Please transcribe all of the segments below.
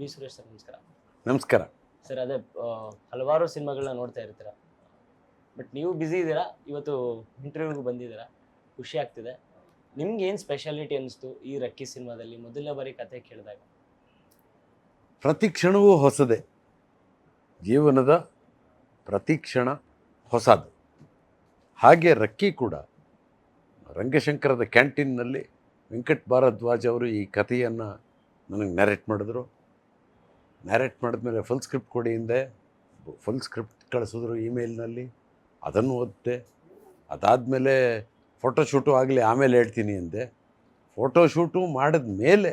B Suresh sir ನಮಸ್ಕಾರ. ನಮಸ್ಕಾರ sir ಅದೇ ಹಲವಾರು ಸಿನಿಮಾಗಳನ್ನ ನೋಡ್ತಾ ಇರ್ತೀರಾ, ಬಟ್ ನೀವು ಬ್ಯುಸಿ ಇದ್ದೀರಾ, ಇವತ್ತು ಇಂಟರ್ವ್ಯೂಗೆ ಬಂದಿದ್ದೀರಾ, ಖುಷಿ ಆಗ್ತಿದೆ. ನಿಮ್ಗೆ ಏನು ಸ್ಪೆಷಾಲಿಟಿ ಅನಿಸ್ತು ಈ ರಕ್ಕಿ ಸಿನಿಮಾದಲ್ಲಿ ಮೊದಲನೇ ಬಾರಿ ಕತೆ ಕೇಳಿದಾಗ? ಪ್ರತಿ ಕ್ಷಣವೂ ಹೊಸದೇ, ಜೀವನದ ಪ್ರತಿ ಕ್ಷಣ ಹೊಸದು. ಹಾಗೆ ರಕ್ಕಿ ಕೂಡ ರಂಗಶಂಕರದ ಕ್ಯಾಂಟೀನ್ನಲ್ಲಿ ವೆಂಕಟ್ ಭಾರದ್ವಾಜ್ ಅವರು ಈ ಕಥೆಯನ್ನು ನನಗೆ ನ್ಯಾರೇಟ್ ಮಾಡಿದ್ರು. ನ್ಯಾರೇಟ್ ಮಾಡಿದ್ಮೇಲೆ ಫುಲ್ ಸ್ಕ್ರಿಪ್ಟ್ ಕೊಡಿ ಹಿಂದೆ ಫುಲ್ ಸ್ಕ್ರಿಪ್ಟ್ ಕಳಿಸಿದ್ರು ಇಮೇಲ್ನಲ್ಲಿ, ಅದನ್ನು ಓದಿದೆ. ಅದಾದಮೇಲೆ ಫೋಟೋಶೂಟು ಆಗಲಿ ಆಮೇಲೆ ಹೇಳ್ತೀನಿ ಅಂದೆ. ಫೋಟೋಶೂಟು ಮಾಡಿದ ಮೇಲೆ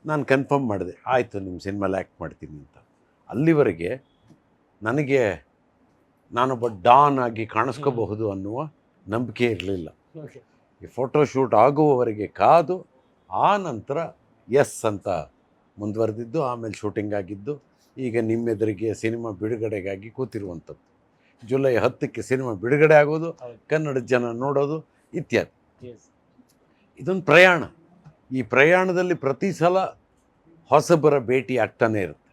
ನಾನು ಕನ್ಫರ್ಮ್ ಮಾಡಿದೆ, ಆಯಿತು ನಿಮ್ಮ ಸಿನಿಮಾಲಿ ಆ್ಯಕ್ಟ್ ಮಾಡ್ತೀನಿ ಅಂತ. ಅಲ್ಲಿವರೆಗೆ ನನಗೆ ನಾನೊಬ್ಬ ಡಾನ್ ಆಗಿ ಕಾಣಿಸ್ಕೋಬಹುದು ಅನ್ನುವ ನಂಬಿಕೆ ಇರಲಿಲ್ಲ. ಈ ಫೋಟೋಶೂಟ್ ಆಗುವವರೆಗೆ ಕಾದು ಆ ನಂತರ ಎಸ್ ಅಂತ ಮುಂದುವರೆದಿದ್ದು, ಆಮೇಲೆ ಶೂಟಿಂಗ್ ಆಗಿದ್ದು. ಈಗ ನಿಮ್ಮೆದುರಿಗೆ ಸಿನಿಮಾ ಬಿಡುಗಡೆಗಾಗಿ ಕೂತಿರುವಂಥದ್ದು. ಜುಲೈ 10ಕ್ಕೆ ಸಿನಿಮಾ ಬಿಡುಗಡೆ ಆಗೋದು, ಕನ್ನಡ ಜನ ನೋಡೋದು ಇತ್ಯಾದಿ. ಇದೊಂದು ಪ್ರಯಾಣ. ಈ ಪ್ರಯಾಣದಲ್ಲಿ ಪ್ರತಿ ಸಲ ಹೊಸಬರ ಭೇಟಿ ಆಗ್ತಾನೆ ಇರುತ್ತೆ.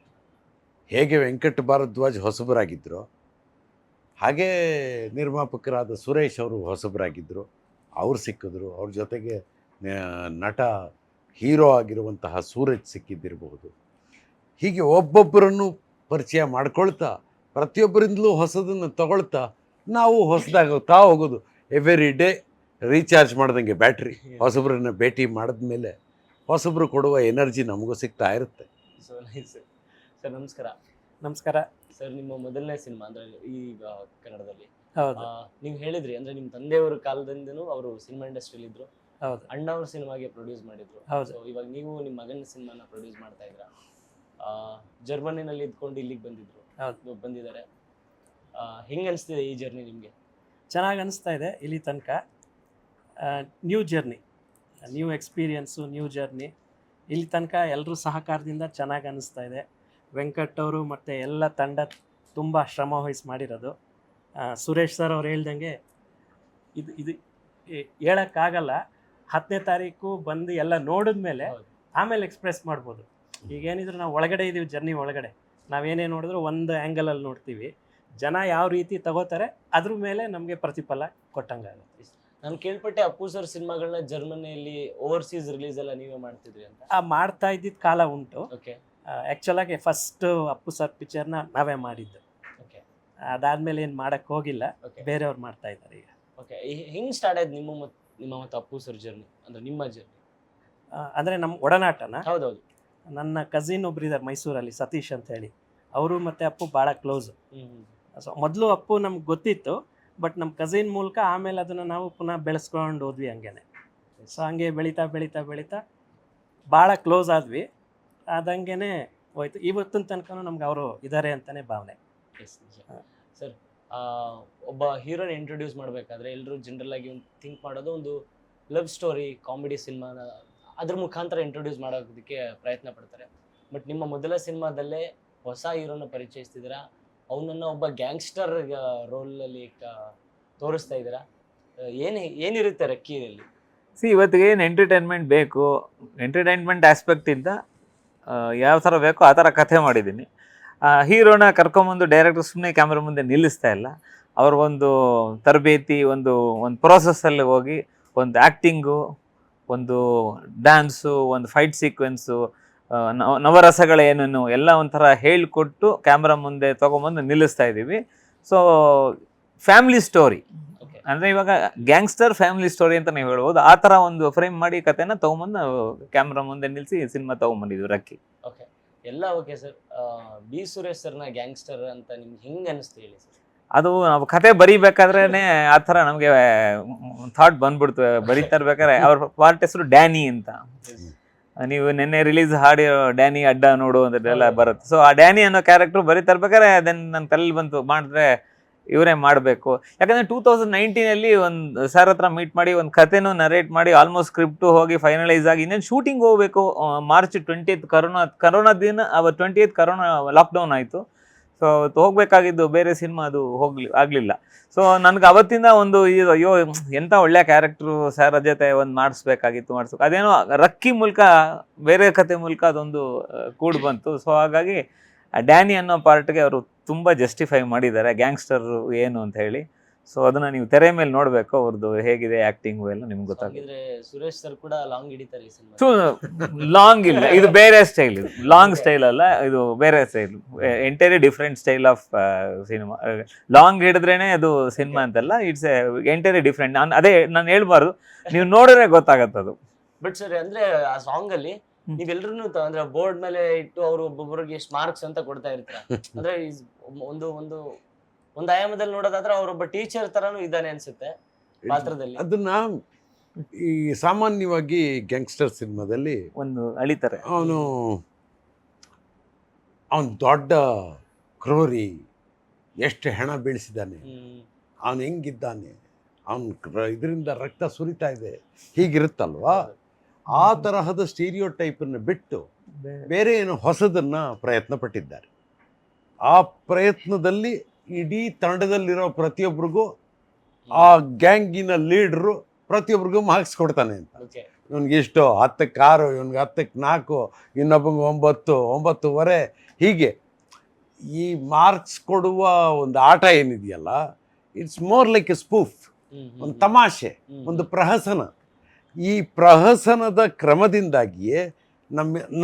ಹೇಗೆ ವೆಂಕಟ್ ಭಾರದ್ವಾಜ್ ಹೊಸಬರಾಗಿದ್ದರು, ಹಾಗೇ ನಿರ್ಮಾಪಕರಾದ ಸುರೇಶ್ ಅವರು ಹೊಸಬರಾಗಿದ್ದರು, ಅವ್ರು ಸಿಕ್ಕಿದ್ರು. ಅವ್ರ ಜೊತೆಗೆ ನಟ ಹೀರೋ ಆಗಿರುವಂತಹ ಸೂರಜ್ ಸಿಕ್ಕಿದ್ದಿರಬಹುದು. ಹೀಗೆ ಒಬ್ಬೊಬ್ಬರನ್ನು ಪರಿಚಯ ಮಾಡ್ಕೊಳ್ತಾ, ಪ್ರತಿಯೊಬ್ಬರಿಂದಲೂ ಹೊಸದನ್ನು ತಗೊಳ್ತಾ ನಾವು ಹೊಸದಾಗುತ್ತಾ ಹೋಗೋದು. ಎವ್ರಿ ಡೇ ರೀಚಾರ್ಜ್ ಮಾಡ್ದಂಗೆ ಬ್ಯಾಟ್ರಿ. ಹೊಸಬ್ರನ್ನ ಭೇಟಿ ಮಾಡಿದ್ಮೇಲೆ ಹೊಸಬ್ರು ಕೊಡುವ ಎನರ್ಜಿ ನಮಗೂ ಸಿಗ್ತಾ ಇರುತ್ತೆ. So nice sir. ನಮಸ್ಕಾರ. ನಮಸ್ಕಾರ ಸರ್, ನಿಮ್ಮ ಮೊದಲನೇ ಸಿನಿಮಾ ಅಂದರೆ ಈಗ ಕನ್ನಡದಲ್ಲಿ ಹೌದು ನೀವು ಹೇಳಿದ್ರಿ, ಅಂದರೆ ನಿಮ್ಮ ತಂದೆಯವರ ಕಾಲದಿಂದನೂ ಅವರು ಸಿನಿಮಾ ಇಂಡಸ್ಟ್ರಿಯಲ್ಲಿ ಇದ್ರು, ಹೌದು ಅಣ್ಣವ್ರ ಸಿನಿಮಾಗೆ ಪ್ರೊಡ್ಯೂಸ್ ಮಾಡಿದ್ರು. ಹೌದು. ಸೊ ಇವಾಗ ನೀವು ನಿಮ್ಮ ಮಗನ ಸಿನಿಮಾನ ಪ್ರೊಡ್ಯೂಸ್ ಮಾಡ್ತಾ ಇದ್ದೀರಾ. ಜರ್ಮನಿನಲ್ಲಿ ಇದ್ಕೊಂಡು ಇಲ್ಲಿಗೆ ಹೌದು. ಬಂದಿದ್ದಾರೆ. ಹೆಂಗೆ ಅನಿಸ್ತಿದೆ ಈ ಜರ್ನಿ ನಿಮಗೆ? ಚೆನ್ನಾಗಿ ಅನಿಸ್ತಾ ಇದೆ. ಇಲ್ಲಿ ತನಕ new journey, new experience, new journey. ಇಲ್ಲಿ ತನಕ ಎಲ್ಲರೂ ಸಹಕಾರದಿಂದ ಚೆನ್ನಾಗಿ ಅನ್ನಿಸ್ತಾ ಇದೆ. ವೆಂಕಟ್ ಅವರು ಮತ್ತು ಎಲ್ಲ ತಂಡ ತುಂಬ ಶ್ರಮ ವಹಿಸಿ ಮಾಡಿರೋದು. ಸುರೇಶ್ ಸರ್ ಅವ್ರು ಹೇಳ್ದಂಗೆ ಇದು ಹೇಳೋಕ್ಕಾಗಲ್ಲ. 10ನೇ ತಾರೀಕು ಬಂದು ಎಲ್ಲ ನೋಡಿದ್ಮೇಲೆ ಆಮೇಲೆ ಎಕ್ಸ್ಪ್ರೆಸ್ ಮಾಡ್ಬೋದು. ಈಗೇನಿದ್ರು ನಾವು ಒಳಗಡೆ ಇದ್ದೀವಿ, ಜರ್ನಿ ಒಳಗಡೆ ನಾವೇನೇ ನೋಡಿದ್ರು ಒಂದು ಆ್ಯಂಗಲಲ್ಲಿ ನೋಡ್ತೀವಿ. ಜನ ಯಾವ ರೀತಿ ತಗೋತಾರೆ ಅದ್ರ ಮೇಲೆ ನಮಗೆ ಪ್ರತಿಫಲ ಕೊಟ್ಟಂಗಾಗುತ್ತೆ. ನಾನು ಕೇಳ್ಪಟ್ಟೆ ಅಪ್ಪು ಸರ್ ಸಿನಿಮಾಗಳನ್ನ ಜರ್ಮನಿಯಲ್ಲಿ ಓವರ್ಸೀಸ್ ರಿಲೀಸ್ ಎಲ್ಲ ನೀವೇ ಮಾಡ್ತಿದ್ರಿ ಅಂತ. ಮಾಡ್ತಾ ಇದ್ದಿದ್ದ ಕಾಲ ಉಂಟು. ಓಕೆ. ಆ್ಯಕ್ಚುಲಾಗಿ ಫಸ್ಟು ಅಪ್ಪು ಸರ್ ಪಿಕ್ಚರ್ನ ನಾವೇ ಮಾಡಿದ್ದು. ಓಕೆ. ಅದಾದಮೇಲೆ ಏನು ಮಾಡೋಕ್ಕೆ ಹೋಗಿಲ್ಲ, ಓಕೆ. ಬೇರೆಯವ್ರು ಮಾಡ್ತಾ ಇದ್ದಾರೆ ಈಗ. ಓಕೆ. ಹೆಂಗೆ ಸ್ಟಾರ್ಟ್ ಆಯ್ತು ನಿಮ್ಮ ಮತ್ತು ಅಪ್ಪು ಸರ್ ಜರ್ನಿ, ಅಂದರೆ ನಿಮ್ಮ ಜರ್ನಿ? ಅಂದರೆ ನಮ್ಮ ಒಡನಾಟನ, ಹೌದೌದು. ನನ್ನ ಕಸಿನ್ ಒಬ್ಬರಿದ್ದಾರೆ ಮೈಸೂರಲ್ಲಿ, ಸತೀಶ್ ಅಂತ ಹೇಳಿ. ಅವರು ಮತ್ತು ಅಪ್ಪು ಭಾಳ ಕ್ಲೋಸು. ಸೊ ಮೊದಲು ಅಪ್ಪು ನಮ್ಗೆ ಗೊತ್ತಿತ್ತು, ಬಟ್ ನಮ್ಮ ಕಸಿನ್ ಮೂಲಕ ಆಮೇಲೆ ಅದನ್ನು ನಾವು ಪುನಃ ಬೆಳೆಸ್ಕೊಂಡು ಹೋದ್ವಿ ಹಂಗೇನೆ. ಸೊ ಹಂಗೆ ಬೆಳೀತಾ ಬೆಳೀತಾ ಬೆಳೀತಾ ಭಾಳ ಕ್ಲೋಸ್ ಆದ್ವಿ. ಅದಂಗೆ ಹೋಯ್ತು. ಇವತ್ತಿನ ತನಕ ನಮ್ಗೆ ಅವರು ಇದ್ದಾರೆ ಅಂತಲೇ ಭಾವನೆ. ಸರ್, ಒಬ್ಬ ಹೀರೋನ ಇಂಟ್ರೊಡ್ಯೂಸ್ ಮಾಡಬೇಕಾದ್ರೆ ಎಲ್ಲರೂ ಜನರಲ್ ಆಗಿ ಒಂದು ಥಿಂಕ್ ಮಾಡೋದು ಒಂದು ಲವ್ ಸ್ಟೋರಿ, ಕಾಮಿಡಿ ಸಿನಿಮಾನ ಅದ್ರ ಮುಖಾಂತರ ಇಂಟ್ರೊಡ್ಯೂಸ್ ಮಾಡೋದಕ್ಕೆ ಪ್ರಯತ್ನ ಪಡ್ತಾರೆ. ಬಟ್ ನಿಮ್ಮ ಮೊದಲ ಸಿನಿಮಾದಲ್ಲೇ ಹೊಸ ಹೀರೋನ ಪರಿಚಯಿಸ್ತಿದ್ದೀರಾ, ಅವನನ್ನು ಒಬ್ಬ ಗ್ಯಾಂಗ್ಸ್ಟರ್ ರೋಲಲ್ಲಿ ತೋರಿಸ್ತಾ ಇದ್ದೀರಾ. ಏನಿರುತ್ತೆ ರಕ್ಕಿಯಲ್ಲಿ? ಇವತ್ತಿಗೆ ಏನು ಎಂಟರ್ಟೈನ್ಮೆಂಟ್ ಬೇಕು, ಎಂಟರ್ಟೈನ್ಮೆಂಟ್ ಆಸ್ಪೆಕ್ಟಿಂದ ಯಾವ ಥರ ಬೇಕೋ ಆ ಥರ ಕಥೆ ಮಾಡಿದ್ದೀನಿ. ಹೀರೋನ ಕರ್ಕೊಂಬಂದು ಡೈರೆಕ್ಟರ್ ಸುಮ್ಮನೆ ಕ್ಯಾಮ್ರಾ ಮುಂದೆ ನಿಲ್ಲಿಸ್ತಾ ಇಲ್ಲ. ಅವ್ರಿಗೊಂದು ತರಬೇತಿ, ಒಂದು ಪ್ರೋಸೆಸ್ಸಲ್ಲಿ ಹೋಗಿ ಒಂದು ಆ್ಯಕ್ಟಿಂಗು, ಒಂದು ಡ್ಯಾನ್ಸು, ಒಂದು ಫೈಟ್ ಸೀಕ್ವೆನ್ಸು, ನವರಸಗಳೇನೇನು ಎಲ್ಲ ಒಂಥರ ಹೇಳಿಕೊಟ್ಟು ಕ್ಯಾಮ್ರಾ ಮುಂದೆ ತೊಗೊಂಬಂದು ನಿಲ್ಲಿಸ್ತಾ ಇದ್ದೀವಿ. ಸೊ ಫ್ಯಾಮಿಲಿ ಸ್ಟೋರಿ ಅಂದರೆ ಇವಾಗ ಗ್ಯಾಂಗ್ಸ್ಟರ್ ಫ್ಯಾಮಿಲಿ ಸ್ಟೋರಿ ಅಂತ ನೀವು ಹೇಳ್ಬೋದು. ಆ ಥರ ಒಂದು ಫ್ರೇಮ್ ಮಾಡಿ ಕಥೆನ ತೊಗೊಂಬಂದು ಕ್ಯಾಮ್ರಾ ಮುಂದೆ ನಿಲ್ಲಿಸಿ ಸಿನಿಮಾ ತೊಗೊಂಬಂದಿದ್ವಿ ರಕ್ಕಿ. ಓಕೆ, ಎಲ್ಲ ಓಕೆ ಸರ್. ಬಿ ಸುರೇಶ್ ಸರ್ನ ಗ್ಯಾಂಗ್ಸ್ಟರ್ ಅಂತ ನಿಮ್ಗೆ ಹೆಂಗೆ ಅನಿಸ್ತು ಹೇಳಿ ಸರ್? ಅದು ನಾವು ಕತೆ ಬರೀಬೇಕಾದ್ರೇ ಆ ಥರ ನಮಗೆ ಥಾಟ್ ಬಂದ್ಬಿಡ್ತು. ಬರೀತಾ ಇರ್ಬೇಕಾದ್ರೆ ಅವ್ರ ಪಾರ್ಟ್ ಹೆಸರು ಡ್ಯಾನಿ ಅಂತ. ನೀವು ನಿನ್ನೆ ರಿಲೀಸ್ ಹಾಡಿರೋ ಡ್ಯಾನಿ ಅಡ್ಡ ನೋಡು ಅಂತೆಲ್ಲ ಬರುತ್ತೆ. ಸೊ ಆ ಡ್ಯಾನಿ ಅನ್ನೋ ಕ್ಯಾರೆಕ್ಟರ್ ಬರೀತಾ ಇರ್ಬೇಕಾದ್ರೆ ಅದನ್ನು ನನ್ನ ತಲೆಯಲ್ಲಿ ಬಂತು, ಮಾಡಿದ್ರೆ ಇವರೇ ಮಾಡಬೇಕು. ಯಾಕಂದರೆ 2019 ಒಂದು ಸರ್ ಹತ್ರ ಮೀಟ್ ಮಾಡಿ ಒಂದು ಕಥೆನೂ ನರೇಟ್ ಮಾಡಿ ಆಲ್ಮೋಸ್ಟ್ ಸ್ಕ್ರಿಪ್ಟು ಹೋಗಿ ಫೈನಲೈಸ್ ಆಗಿ ಇನ್ನೇನು ಶೂಟಿಂಗ್ ಹೋಗಬೇಕು. ಮಾರ್ಚ್ 20th ಕರೋನಾ ದಿನ, 20th ಕರೋನಾ ಲಾಕ್ಡೌನ್ ಆಯಿತು. ಸೊ ಹೋಗ್ಬೇಕಾಗಿದ್ದು ಬೇರೆ ಸಿನಿಮಾ ಅದು ಆಗಲಿಲ್ಲ. ಸೊ ನನಗೆ ಅವತ್ತಿಂದ ಒಂದು ಅಯ್ಯೋ ಎಂಥ ಒಳ್ಳೆಯ ಕ್ಯಾರೆಕ್ಟ್ರು ಸರ್ ಜೊತೆ ಒಂದು ಮಾಡಿಸ್ಬೇಕು. ಅದೇನೋ ರಕ್ಕಿ ಮೂಲಕ ಬೇರೆ ಕತೆ ಮೂಲಕ ಅದೊಂದು ಕೂಡ್ ಬಂತು. ಸೊ ಹಾಗಾಗಿ ಡ್ಯಾನಿ ಅನ್ನೋ ಪಾರ್ಟ್ಗೆ ಅವರು ತುಂಬ ಜಸ್ಟಿಫೈ ಮಾಡಿದ್ದಾರೆ ಗ್ಯಾಂಗ್ಸ್ಟರ್ ಏನು ಅಂತ ಹೇಳಿ. ಸೊ ಅದನ್ನ ನೀವು ತೆರೆ ಮೇಲೆ ನೋಡಬೇಕು, ಅವ್ರದ್ದು ಹೇಗಿದೆ ಆ್ಯಕ್ಟಿಂಗು ಎಲ್ಲ ನಿಮ್ಗೆ ಗೊತ್ತಾಗುತ್ತೆ. ಹಾಗಿದ್ರೆ ಸುರೇಶ್ ಸರ್ ಕೂಡ ಲಾಂಗ್ ಹಿಡಿತಾರೆ ಈ ಸಿನಿಮಾ. ಸೊ ಲಾಂಗ್ ಇಲ್ಲ, ಇದು ಬೇರೆ ಸ್ಟೈಲ್, ಇದು ಲಾಂಗ್ ಸ್ಟೈಲ್ ಅಲ್ಲ, ಇದು ಬೇರೆ style, entirely different style of cinema. Long ಹಿಡಿದ್ರೇನೆ ಅದು ಸಿನಿಮಾ ಅಂತಲ್ಲ, ಇಟ್ಸ್ ಎಂಟೈರ್ಲಿ ಡಿಫ್ರೆಂಟ್. ಅದೇ ನಾನು ಹೇಳ್ಬಾರ್ದು, ನೀವು ನೋಡಿದ್ರೆ ಗೊತ್ತಾಗತ್ತೆ ಅದು. ಬಟ್ ಸರ್ ಅಂದ್ರೆ ಆ ಸಾಂಗ್ ಅಲ್ಲಿ ನೀವೆಲ್ರೂ ಅಂದ್ರೆ ಬೋರ್ಡ್ ಮೇಲೆ ಇಟ್ಟು ಅವರು ಒಬ್ಬೊಬ್ಬರಿಗೆ ಎಷ್ಟು ಮಾರ್ಕ್ಸ್ ಅಂತ ಕೊಡ್ತಾ ಇರ್ತೀರ. ಅಂದ್ರೆ ಒಂದು ಆಯಾಮದಲ್ಲಿ ನೋಡೋದಾದ್ರೆ ಅವರೊಬ್ಬ ಟೀಚರ್ ತರಾನು ಇದ್ದಾನೆ ಅನ್ಸುತ್ತೆ ಪಾತ್ರದಲ್ಲಿ. ಅದನ್ನ ಈ ಸಾಮಾನ್ಯವಾಗಿ ಗ್ಯಾಂಗ್ಸ್ಟರ್ ಸಿನಿಮಾದಲ್ಲಿ ಒಂದು ಅಳಿತಾರೆ, ಅವನು ದೊಡ್ಡ ಕ್ರೂರಿ, ಎಷ್ಟು ಹೆಣ ಬೀಳಿಸಿದ್ದಾನೆ, ಅವನು ಹೆಂಗಿದ್ದಾನೆ, ಇದರಿಂದ ರಕ್ತ ಸುರಿತಾ ಇದೆ, ಹೀಗಿರುತ್ತಲ್ವಾ. ಆ ತರಹದ ಸ್ಟೀರಿಯೋ ಟೈಪನ್ನು ಬಿಟ್ಟು ಬೇರೆ ಏನು ಹೊಸದನ್ನು ಪ್ರಯತ್ನ ಪಟ್ಟಿದ್ದಾರೆ. ಆ ಪ್ರಯತ್ನದಲ್ಲಿ ಇಡೀ ತಂಡದಲ್ಲಿರೋ ಪ್ರತಿಯೊಬ್ಬರಿಗೂ ಆ ಗ್ಯಾಂಗಿನ ಲೀಡ್ರು ಪ್ರತಿಯೊಬ್ಬರಿಗೂ ಮಾರ್ಕ್ಸ್ ಕೊಡ್ತಾನೆ ಅಂತ. ಇವನಿಗೆ ಇಷ್ಟು 10ಕ್ಕೆ 6, ಇವನಿಗೆ 10ಕ್ಕೆ 4, ಇನ್ನೊಬ್ಬಂಗೆ 9, 9.5 ಹೀಗೆ ಈ ಮಾರ್ಕ್ಸ್ ಕೊಡುವ ಒಂದು ಆಟ ಏನಿದೆಯಲ್ಲ, it's more like A spoof, ಒಂದು ತಮಾಷೆ, ಒಂದು ಪ್ರಹಸನ. ಈ ಪ್ರಹಸನದ ಕ್ರಮದಿಂದಾಗಿಯೇ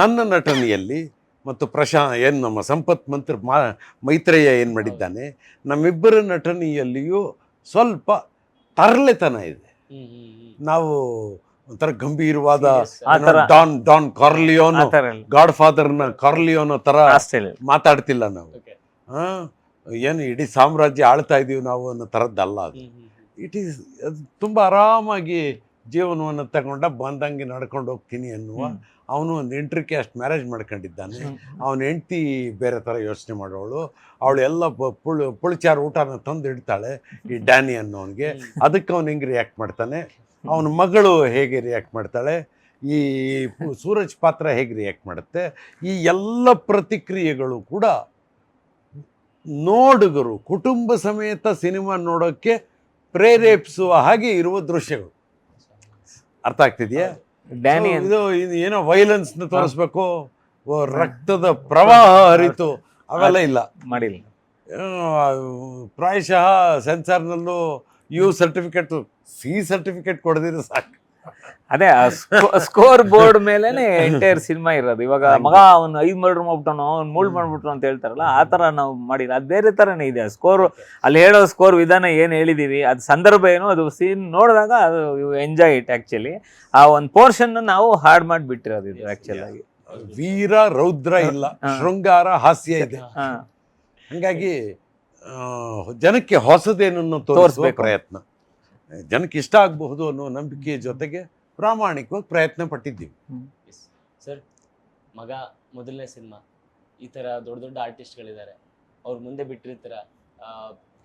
ನನ್ನ ನಟನೆಯಲ್ಲಿ ಮತ್ತು ಏನು ನಮ್ಮ ಸಂಪತ್ ಮೈತ್ರೇಯ ಏನು ಮಾಡಿದ್ದಾನೆ, ನಮ್ಮಿಬ್ಬರ ನಟನೆಯಲ್ಲಿಯೂ ಸ್ವಲ್ಪ ತರಲೆತನ ಇದೆ. ನಾವು ಒಂಥರ ಗಂಭೀರವಾದ ಡಾನ್ ಕಾರ್ಲಿಯೋನೋ, ಗಾಡ್ ಫಾದರ್ನ ಕಾರ್ಲಿಯೋನೋ ತರ ಮಾತಾಡ್ತಿಲ್ಲ ನಾವು. ಏನು ಇಡೀ ಸಾಮ್ರಾಜ್ಯ ಆಳ್ತಾ ಇದೀವಿ ನಾವು ಅನ್ನೋ ಥರದ್ದಲ್ಲ ಅದು. ಅದು ತುಂಬ ಆರಾಮಾಗಿ ಜೀವನವನ್ನು ತಗೊಂಡ ಬಂದಂಗೆ ನಡ್ಕೊಂಡು ಹೋಗ್ತೀನಿ ಅನ್ನುವ. ಅವನು ಒಂದು ಇಂಟ್ರಿಕ್ಯಾಸ್ಟ್ ಮ್ಯಾರೇಜ್ ಮಾಡ್ಕೊಂಡಿದ್ದಾನೆ. ಅವನ ಹೆಂಡತಿ ಬೇರೆ ಥರ ಯೋಚನೆ ಮಾಡೋಳು. ಅವಳು ಎಲ್ಲ ಪುಳಿಚಾರು ಊಟನ ತಂದು ಇಡ್ತಾಳೆ ಈ ಡ್ಯಾನಿ ಅನ್ನೋನಿಗೆ. ಅದಕ್ಕೆ ಅವನು ಹೆಂಗೆ ರಿಯಾಕ್ಟ್ ಮಾಡ್ತಾನೆ, ಅವನ ಮಗಳು ಹೇಗೆ ರಿಯಾಕ್ಟ್ ಮಾಡ್ತಾಳೆ, ಈ ಸೂರಜ್ ಪಾತ್ರ ಹೇಗೆ ರಿಯಾಕ್ಟ್ ಮಾಡುತ್ತೆ, ಈ ಎಲ್ಲ ಪ್ರತಿಕ್ರಿಯೆಗಳು ಕೂಡ ನೋಡುಗರು ಕುಟುಂಬ ಸಮೇತ ಸಿನಿಮಾ ನೋಡೋಕ್ಕೆ ಪ್ರೇರೇಪಿಸುವ ಹಾಗೆ ಇರುವ ದೃಶ್ಯಗಳು. ಅರ್ಥ ಆಗ್ತಿದೆಯಾ? ಡ್ಯಾನಿ ಇದು ಏನೋ ವೈಲೆನ್ಸ್ನ ತೋರಿಸ್ಬೇಕು, ರಕ್ತದ ಪ್ರವಾಹ ಹರಿತು, ಅವೆಲ್ಲ ಇಲ್ಲ, ಮಾಡಿಲ್ಲ. ಪ್ರಾಯಶಃ ಸೆನ್ಸಾರ್ನಲ್ಲೂ ಯು ಸರ್ಟಿಫಿಕೇಟ್, ಸಿ ಸರ್ಟಿಫಿಕೇಟ್ ಕೊಡದಿರೋ ಸಾಕು. ಅದೇ ಸ್ಕೋರ್ ಬೋರ್ಡ್ ಮೇಲೆನೆ ಎಂಟೈರ್ ಸಿನಿಮಾ ಇರೋದು. ಇವಾಗ ಮಗ ಅವ್ನು 5 ಮರ್ಡರ್ ಮಾಡ್ಬಿಟ್ಟನು, ಅವ್ನು 3 ಮಾಡ್ಬಿಟ್ರು ಅಂತ ಹೇಳ್ತಾರಲ್ಲ, ಆ ಥರ ನಾವು ಮಾಡಿಲ್ಲ. ಅದು ಬೇರೆ ಥರನೇ ಇದೆ ಸ್ಕೋರ್. ಅಲ್ಲಿ ಹೇಳೋ ಸ್ಕೋರ್ ವಿಧಾನ ಏನು ಹೇಳಿದೀವಿ, ಅದು ಸಂದರ್ಭ ಏನು, ಅದು ಸೀನ್ ನೋಡಿದಾಗ ಅದು ಯು ಎಂಜಾಯ್ ಇಟ್. ಆ್ಯಕ್ಚುಲಿ ಆ ಒಂದು ಪೋರ್ಷನ್ ನಾವು ಹಾಡ್ ಮಾಡಿಬಿಟ್ಟಿರೋದು ಇದು ಆ್ಯಕ್ಚುಲ್ ಆಗಿ. ವೀರ ರೌದ್ರ ಇಲ್ಲ, ಶೃಂಗಾರ ಹಾಸ್ಯ ಇದೆ. ಹಂಗಾಗಿ ಜನಕ್ಕೆ ಹೊಸದೇನನ್ನು ತೋರಿಸುವ ಪ್ರಯತ್ನ, ಜನಕ್ಕೆ ಇಷ್ಟ ಆಗಬಹುದು ಅನ್ನೋ ನಂಬಿಕೆಯ ಜೊತೆಗೆ ಪ್ರಾಮಾಣಿಕವಾಗಿ ಪ್ರಯತ್ನ ಪಟ್ಟಿದ್ದೀವಿ. ಸರ್, ಮಗ ಮೊದಲನೇ ಸಿನಿಮಾ, ಈ ಥರ ದೊಡ್ಡ ದೊಡ್ಡ ಆರ್ಟಿಸ್ಟ್ಗಳಿದ್ದಾರೆ, ಅವ್ರ ಮುಂದೆ ಬಿಟ್ಟಿರ್ತೀರ,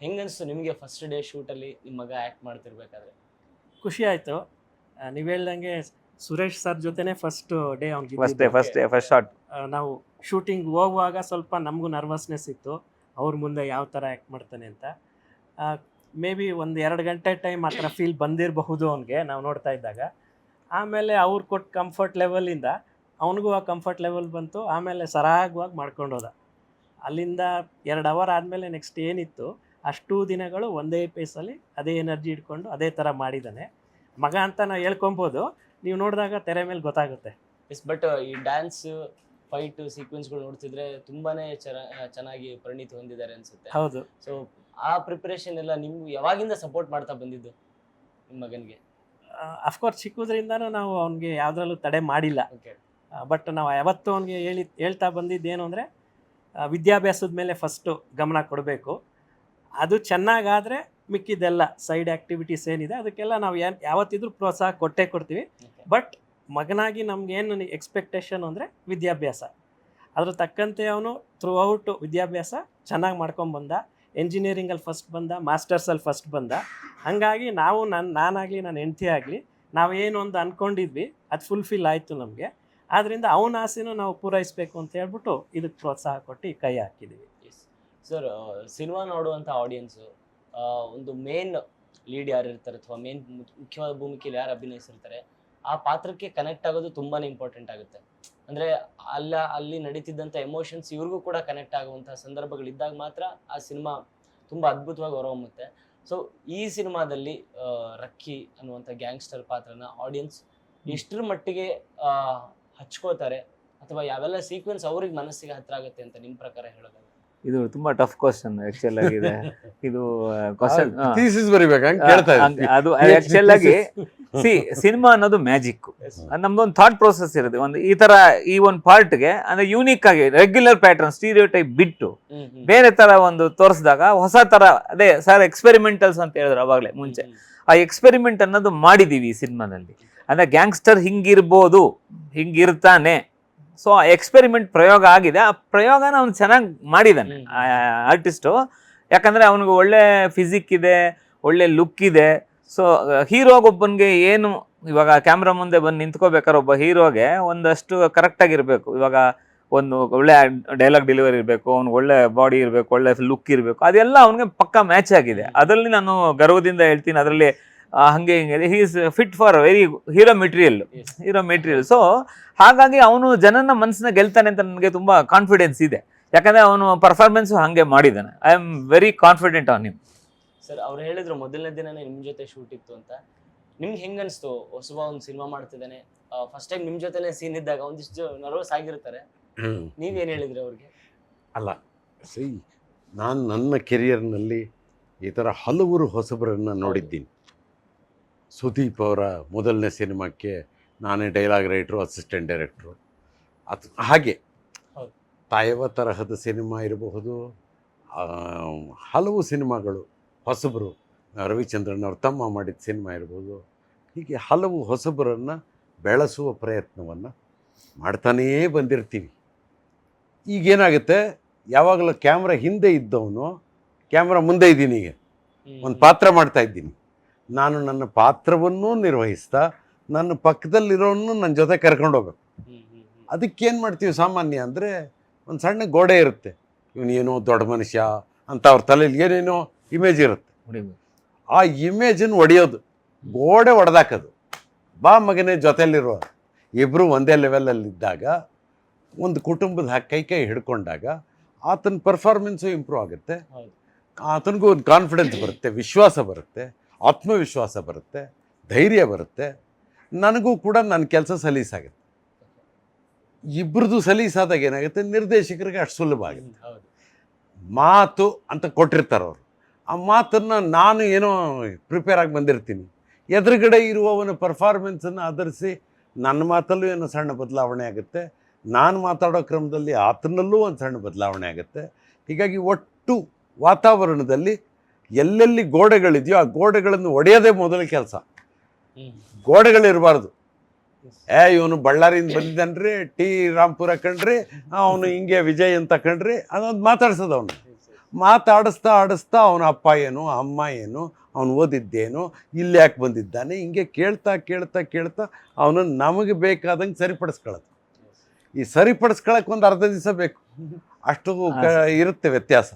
ಹೆಂಗನ್ನಿಸ್ತು ನಿಮಗೆ ಫಸ್ಟ್ ಡೇ ಶೂಟಲ್ಲಿ ನಿಮ್ಮ ಮಗ ಆ್ಯಕ್ಟ್ ಮಾಡ್ತಿರ್ಬೇಕಾದ್ರೆ? ಖುಷಿ ಆಯಿತು. ನೀವು ಹೇಳ್ದಂಗೆ ಸುರೇಶ್ ಸರ್ ಜೊತೆನೇ ಫಸ್ಟ್ ಡೇ ಅವ್ನಿಗೆ ಫಸ್ಟ್ ಶಾಟ್. ನಾವು ಶೂಟಿಂಗ್ ಹೋಗುವಾಗ ಸ್ವಲ್ಪ ನಮಗೂ ನರ್ವಸ್ನೆಸ್ ಇತ್ತು, ಅವ್ರ ಮುಂದೆ ಯಾವ ಥರ ಆ್ಯಕ್ಟ್ ಮಾಡ್ತಾನೆ ಅಂತ. ಮೇ ಬಿ 1-2 ಗಂಟೆ ಟೈಮ್ ಆ ಥರ ಫೀಲ್ ಬಂದಿರಬಹುದು ಅವನಿಗೆ ನಾವು ನೋಡ್ತಾ ಇದ್ದಾಗ. ಆಮೇಲೆ ಅವ್ರು ಕೊಟ್ಟು ಕಂಫರ್ಟ್ ಲೆವೆಲಿಂದ ಅವನಿಗೂ ಆ ಕಂಫರ್ಟ್ ಲೆವೆಲ್ ಬಂತು. ಆಮೇಲೆ ಸರಾಗವಾಗಿ ಮಾಡ್ಕೊಂಡು ಹೋದ. ಅಲ್ಲಿಂದ 2 ಅವರ್ ಆದಮೇಲೆ ನೆಕ್ಸ್ಟ್ ಏನಿತ್ತು ಅಷ್ಟು ದಿನಗಳು ಒಂದೇ ಪೇಸಲ್ಲಿ ಅದೇ ಎನರ್ಜಿ ಇಟ್ಕೊಂಡು ಅದೇ ಥರ ಮಾಡಿದ್ದಾನೆ ಮಗ ಅಂತ ನಾವು ಹೇಳ್ಕೊಬೋದು. ನೀವು ನೋಡಿದಾಗ ತೆರೆ ಮೇಲೆ ಗೊತ್ತಾಗುತ್ತೆ. ಬಟ್ ಈ ಡ್ಯಾನ್ಸ್ ಫೈಟ್ ಸೀಕ್ವೆನ್ಸ್ಗಳು ನೋಡ್ತಿದ್ರೆ ತುಂಬಾನೇ ಚೆನ್ನಾಗಿ ಪರಿಣಿತಿ ಹೊಂದಿದ್ದಾರೆ ಅನ್ಸುತ್ತೆ. ಹೌದು. ಸೊ ಆ ಪ್ರಿಪರೇಷನ್ ಎಲ್ಲ ನಿಮ್ಗೆ ಯಾವಾಗಿಂದ ಸಪೋರ್ಟ್ ಮಾಡ್ತಾ ಬಂದಿದ್ದು ನಿಮ್ಮ ಮಗನಿಗೆ? ಅಫ್ಕೋರ್ಸ್ ಚಿಕ್ಕದ್ರಿಂದನೂ ನಾವು ಅವ್ನಿಗೆ ಯಾವುದ್ರಲ್ಲೂ ತಡೆ ಮಾಡಿಲ್ಲ. ಬಟ್ ನಾವು ಯಾವತ್ತೂ ಅವ್ನಿಗೆ ಹೇಳ್ತಾ ಬಂದಿದ್ದೇನು ಅಂದರೆ ವಿದ್ಯಾಭ್ಯಾಸದ ಮೇಲೆ ಫಸ್ಟು ಗಮನ ಕೊಡಬೇಕು. ಅದು ಚೆನ್ನಾಗಾದರೆ ಮಿಕ್ಕಿದ್ದೆಲ್ಲ ಸೈಡ್ ಆ್ಯಕ್ಟಿವಿಟೀಸ್ ಏನಿದೆ ಅದಕ್ಕೆಲ್ಲ ನಾವು ಯಾವತ್ತಿದ್ರೂ ಪ್ರೋತ್ಸಾಹ ಕೊಟ್ಟೇ ಕೊಡ್ತೀವಿ. ಬಟ್ ಮಗನಾಗಿ ನಮಗೇನು ಎಕ್ಸ್ಪೆಕ್ಟೇಷನ್ ಅಂದರೆ ವಿದ್ಯಾಭ್ಯಾಸ. ಅದ್ರ ತಕ್ಕಂತೆ ಅವನು ಥ್ರೂ ಔಟು ವಿದ್ಯಾಭ್ಯಾಸ ಚೆನ್ನಾಗಿ ಮಾಡ್ಕೊಂಬಂದ. ಎಂಜಿನಿಯರಿಂಗಲ್ಲಿ ಫಸ್ಟ್ ಬಂದ, ಮಾಸ್ಟರ್ಸಲ್ಲಿ ಫಸ್ಟ್ ಬಂದ. ಹಾಗಾಗಿ ನಾವು ನಾನಾಗಲಿ ನನ್ನ ಹೆಂಡತಿ ಆಗಲಿ ನಾವೇನು ಒಂದು ಅಂದ್ಕೊಂಡಿದ್ವಿ ಅದು ಫುಲ್ಫಿಲ್ ಆಯಿತು ನಮಗೆ. ಆದ್ದರಿಂದ ಅವನ ಆಸೆನೂ ನಾವು ಪೂರೈಸಬೇಕು ಅಂತ ಹೇಳ್ಬಿಟ್ಟು ಇದಕ್ಕೆ ಪ್ರೋತ್ಸಾಹ ಕೊಟ್ಟು ಕೈ ಹಾಕಿದ್ದೀವಿ. ಸರ್ ಸಿನಿಮಾ ನೋಡುವಂಥ ಆಡಿಯನ್ಸು ಒಂದು ಮೇನ್ ಲೀಡ್ ಯಾರು ಇರ್ತಾರೆ ಅಥವಾ ಮೇನ್ ಮುಖ್ಯವಾದ ಭೂಮಿಕೆಯಲ್ಲಿ ಯಾರು ಅಭಿನಯಿಸಿರ್ತಾರೆ ಆ ಪಾತ್ರಕ್ಕೆ ಕನೆಕ್ಟ್ ಆಗೋದು ತುಂಬಾ ಇಂಪಾರ್ಟೆಂಟ್ ಆಗುತ್ತೆ. ಅಂದರೆ ಅಲ್ಲಿ ನಡೀತಿದ್ದಂಥ ಎಮೋಷನ್ಸ್ ಇವ್ರಿಗೂ ಕೂಡ ಕನೆಕ್ಟ್ ಆಗುವಂಥ ಸಂದರ್ಭಗಳಿದ್ದಾಗ ಮಾತ್ರ ಆ ಸಿನಿಮಾ ತುಂಬ ಅದ್ಭುತವಾಗಿ ಹೊರಹೊಮ್ಮುತ್ತೆ. ಸೊ ಈ ಸಿನಿಮಾದಲ್ಲಿ ರಕ್ಕಿ ಅನ್ನುವಂಥ ಗ್ಯಾಂಗ್ಸ್ಟರ್ ಪಾತ್ರನ ಆಡಿಯನ್ಸ್ ಎಷ್ಟರ ಮಟ್ಟಿಗೆ ಹಚ್ಕೋತಾರೆ ಅಥವಾ ಯಾವೆಲ್ಲ ಸೀಕ್ವೆನ್ಸ್ ಅವ್ರಿಗೆ ಮನಸ್ಸಿಗೆ ಹತ್ರ ಆಗುತ್ತೆ ಅಂತ ನಿಮ್ಮ ಪ್ರಕಾರ ಹೇಳೋದಾದ್ರೆ? ಇದು ತುಂಬಾ ಟಫ್ ಕ್ವಶನ್ ಆಕ್ಚುಲ್ ಆಗಿದೆ. ಇದು ಕ್ವಶನ್ ಥೀಸಿಸ್ ಬರಿಬೇಕು ಹಂಗೆ ಕೇಳ್ತಾ ಇದ್ದೀನಿ. ಅದು ಆಕ್ಚುಲ್ ಆಗಿ ಸಿನಿಮಾ ಅನ್ನೋದು ಮ್ಯಾಜಿಕ್. ನಮ್ದೊಂದು ಥಾಟ್ ಪ್ರೋಸೆಸ್ ಇರುತ್ತೆ. ಒಂದು ಈ ತರ ಈ ಒಂದು ಪಾರ್ಟ್ಗೆ ಅಂದ್ರೆ ಯೂನಿಕ್ ಆಗಿ ರೆಗ್ಯುಲರ್ ಪ್ಯಾಟರ್ನ್ ಸ್ಟೀರಿಯೋ ಟೈಪ್ ಬಿಟ್ಟು ಬೇರೆ ತರ ಒಂದು ತೋರಿಸಿದಾಗ ಹೊಸ ತರ, ಅದೇ ಸರ್ ಎಕ್ಸ್ಪೆರಿಮೆಂಟಲ್ಸ್ ಅಂತ ಹೇಳಿದ್ರು ಅವಾಗಲೇ ಮುಂಚೆ, ಆ ಎಕ್ಸ್ಪೆರಿಮೆಂಟ್ ಅನ್ನೋದು ಮಾಡಿದೀವಿ ಈ ಸಿನಿಮಾದಲ್ಲಿ. ಅಂದ್ರೆ ಗ್ಯಾಂಗ್ಸ್ಟರ್ ಹಿಂಗಿರ್ಬೋದು, ಹಿಂಗಿರ್ತಾನೆ. ಸೊ ಆ ಎಕ್ಸ್ಪೆರಿಮೆಂಟ್ ಪ್ರಯೋಗ ಆಗಿದೆ. ಆ ಪ್ರಯೋಗನ ಅವ್ನು ಚೆನ್ನಾಗಿ ಮಾಡಿದ್ದಾನೆ ಆರ್ಟಿಸ್ಟು. ಯಾಕಂದರೆ ಅವನಿಗೆ ಒಳ್ಳೆ ಫಿಸಿಕ್ ಇದೆ, ಒಳ್ಳೆ ಲುಕ್ ಇದೆ. ಸೊ ಹೀರೋಗೊಬ್ಬನಿಗೆ ಏನು ಇವಾಗ ಕ್ಯಾಮ್ರಾ ಮುಂದೆ ಬಂದು ನಿಂತ್ಕೋಬೇಕಾದ್ರೆ ಒಬ್ಬ ಹೀರೋಗೆ ಒಂದಷ್ಟು ಕರೆಕ್ಟಾಗಿರಬೇಕು. ಇವಾಗ ಒಂದು ಒಳ್ಳೆ ಡೈಲಾಗ್ ಡೆಲಿವರಿ ಇರಬೇಕು, ಅವ್ನಿಗೆ ಒಳ್ಳೆ ಬಾಡಿ ಇರಬೇಕು, ಒಳ್ಳೆ ಲುಕ್ ಇರಬೇಕು. ಅದೆಲ್ಲ ಅವನಿಗೆ ಪಕ್ಕಾ ಮ್ಯಾಚ್ ಆಗಿದೆ. ಅದರಲ್ಲಿ ನಾನು ಗರ್ವದಿಂದ ಹೇಳ್ತೀನಿ, ಅದರಲ್ಲಿ ಹಂಗೆ ಹಿಂಗೆ he is fit for very hero material. So ಹಾಗಾಗಿ ಅವನು ಜನನ ಮನಸ್ಸನ್ನ ಗೆಲ್ತಾನೆ ಅಂತ ನನಗೆ ತುಂಬ ಕಾನ್ಫಿಡೆನ್ಸ್ ಇದೆ. ಯಾಕಂದರೆ ಅವನು ಪರ್ಫಾರ್ಮೆನ್ಸು ಹಾಗೆ ಮಾಡಿದ್ದಾನೆ. I am very confident on him. Sir ಅವ್ರು ಹೇಳಿದ್ರು ಮೊದಲನೇ ದಿನನೇ ನಿಮ್ಮ ಜೊತೆ ಶೂಟ್ ಇತ್ತು ಅಂತ. ನಿಮ್ಗೆ ಹೆಂಗೆ ಅನಿಸ್ತು? ಹೊಸಬ ಒಂದು ಸಿನಿಮಾ ಮಾಡ್ತಿದ್ದಾನೆ, ಫಸ್ಟ್ ಟೈಮ್ ನಿಮ್ಮ ಜೊತೆನೇ ಸೀನ್ ಇದ್ದಾಗ ಒಂದಿಷ್ಟು ನರ್ವಸ್ ಆಗಿರ್ತಾರೆ. ನೀವೇನು ಹೇಳಿದ್ರಿ ಅವ್ರಿಗೆ? ಅಲ್ಲ ಸಿ, ನಾನು ನನ್ನ ಕೆರಿಯರ್ನಲ್ಲಿ ಈ ಥರ ಹಲವರು ಹೊಸಬರನ್ನು ನೋಡಿದ್ದೀನಿ. ಸುದೀಪ್ ಅವರ ಮೊದಲನೇ ಸಿನಿಮಾಕ್ಕೆ ನಾನೇ ಡೈಲಾಗ್ ರೈಟ್ರು, ಅಸಿಸ್ಟೆಂಟ್ ಡೈರೆಕ್ಟ್ರು. ಹಾಗೆ ತಾಯವ ತರಹದ ಸಿನಿಮಾ ಇರಬಹುದು, ಹಲವು ಸಿನಿಮಾಗಳು ಹೊಸಬರು, ರವಿಚಂದ್ರನ್ ಅವ್ರ ತಮ್ಮ ಮಾಡಿದ ಸಿನಿಮಾ ಇರ್ಬೋದು. ಹೀಗೆ ಹಲವು ಹೊಸಬರನ್ನು ಬೆಳೆಸುವ ಪ್ರಯತ್ನವನ್ನು ಮಾಡ್ತಾನೇ ಬಂದಿರ್ತೀವಿ. ಈಗೇನಾಗುತ್ತೆ, ಯಾವಾಗಲೂ ಕ್ಯಾಮ್ರಾ ಹಿಂದೆ ಇದ್ದವನು ಕ್ಯಾಮ್ರಾ ಮುಂದೆ ಇದ್ದೀನಿ, ಈಗ ಒಂದು ಪಾತ್ರ ಮಾಡ್ತಾ ಇದ್ದೀನಿ. ನಾನು ನನ್ನ ಪಾತ್ರವನ್ನೂ ನಿರ್ವಹಿಸ್ತಾ ನನ್ನ ಪಕ್ಕದಲ್ಲಿರೋನು ನನ್ನ ಜೊತೆ ಕರ್ಕೊಂಡು ಹೋಗ್ಬೇಕು. ಅದಕ್ಕೇನು ಮಾಡ್ತೀವಿ ಸಾಮಾನ್ಯ ಅಂದರೆ, ಒಂದು ಸಣ್ಣ ಗೋಡೆ ಇರುತ್ತೆ, ಇವನೇನೋ ದೊಡ್ಡ ಮನುಷ್ಯ ಅಂತ ಅವ್ರ ತಲೆಯಲ್ಲಿ ಏನೇನೋ ಇಮೇಜ್ ಇರುತ್ತೆ. ಆ ಇಮೇಜನ್ನು ಒಡೆಯೋದು, ಗೋಡೆ ಒಡೆದಾಕೋದು. ಬಾ ಮಗನೇ ಜೊತೆಯಲ್ಲಿರೋ ಇಬ್ಬರು ಒಂದೇ ಲೆವೆಲಲ್ಲಿದ್ದಾಗ, ಒಂದು ಕುಟುಂಬದ ಕೈ ಹಿಡ್ಕೊಂಡಾಗ ಆತನ ಪರ್ಫಾರ್ಮೆನ್ಸು ಇಂಪ್ರೂವ್ ಆಗುತ್ತೆ. ಆತನಿಗೂ ಒಂದು ಕಾನ್ಫಿಡೆನ್ಸ್ ಬರುತ್ತೆ, ವಿಶ್ವಾಸ ಬರುತ್ತೆ, ಆತ್ಮವಿಶ್ವಾಸ ಬರುತ್ತೆ, ಧೈರ್ಯ ಬರುತ್ತೆ. ನನಗೂ ಕೂಡ ನನ್ನ ಕೆಲಸ ಸಲೀಸಾಗುತ್ತೆ. ಇಬ್ಬರದು ಸಲೀಸಾದಾಗ ಏನಾಗುತ್ತೆ, ನಿರ್ದೇಶಕರಿಗೆ ಅಷ್ಟು ಸುಲಭ ಆಗುತ್ತೆ. ಮಾತು ಅಂತ ಕೊಟ್ಟಿರ್ತಾರೆ ಅವರು. ಆ ಮಾತನ್ನು ನಾನು ಏನೋ ಪ್ರಿಪೇರ್ ಆಗಿ ಬಂದಿರ್ತೀನಿ, ಎದುರುಗಡೆ ಇರುವವನ ಪರ್ಫಾರ್ಮೆನ್ಸನ್ನು ಆಧರಿಸಿ ನನ್ನ ಮಾತಲ್ಲೂ ಏನೋ ಸಣ್ಣ ಬದಲಾವಣೆ ಆಗುತ್ತೆ, ನಾನು ಮಾತಾಡೋ ಕ್ರಮದಲ್ಲಿ ಆತನಲ್ಲೂ ಒಂದು ಸಣ್ಣ ಬದಲಾವಣೆ ಆಗುತ್ತೆ. ಹೀಗಾಗಿ ಒಟ್ಟು ವಾತಾವರಣದಲ್ಲಿ ಎಲ್ಲೆಲ್ಲಿ ಗೋಡೆಗಳಿದೆಯೋ ಆ ಗೋಡೆಗಳನ್ನು ಒಡೆಯೋದೇ ಮೊದಲ ಕೆಲಸ. ಗೋಡೆಗಳಿರಬಾರ್ದು. ಇವನು ಬಳ್ಳಾರಿಯಿಂದ ಬಂದಿದ್ದಾನ್ರಿ, ಟಿ ರಾಮ್ಪುರ ಕಂಡ್ರಿ, ಅವನು ಹಿಂಗೆ ವಿಜಯ್ ಅಂತ ಕಂಡ್ರಿ, ಅದೊಂದು ಮಾತಾಡ್ಸೋದು. ಅವನು ಮಾತಾಡಿಸ್ತಾ ಅವನ ಅಪ್ಪ ಏನು, ಅಮ್ಮ ಏನು, ಅವನು ಓದಿದ್ದೇನು, ಇಲ್ಲಿ ಯಾಕೆ ಬಂದಿದ್ದಾನೆ, ಹಿಂಗೆ ಕೇಳ್ತಾ ಅವನನ್ನು ನಮಗೆ ಬೇಕಾದಂಗೆ ಸರಿಪಡಿಸ್ಕೊಳ್ಳೋದು. ಈ ಸರಿಪಡಿಸ್ಕೊಳಕ್ಕೆ ಒಂದು ಅರ್ಧ ದಿವಸ ಬೇಕು, ಅಷ್ಟು ಇರುತ್ತೆ ವ್ಯತ್ಯಾಸ.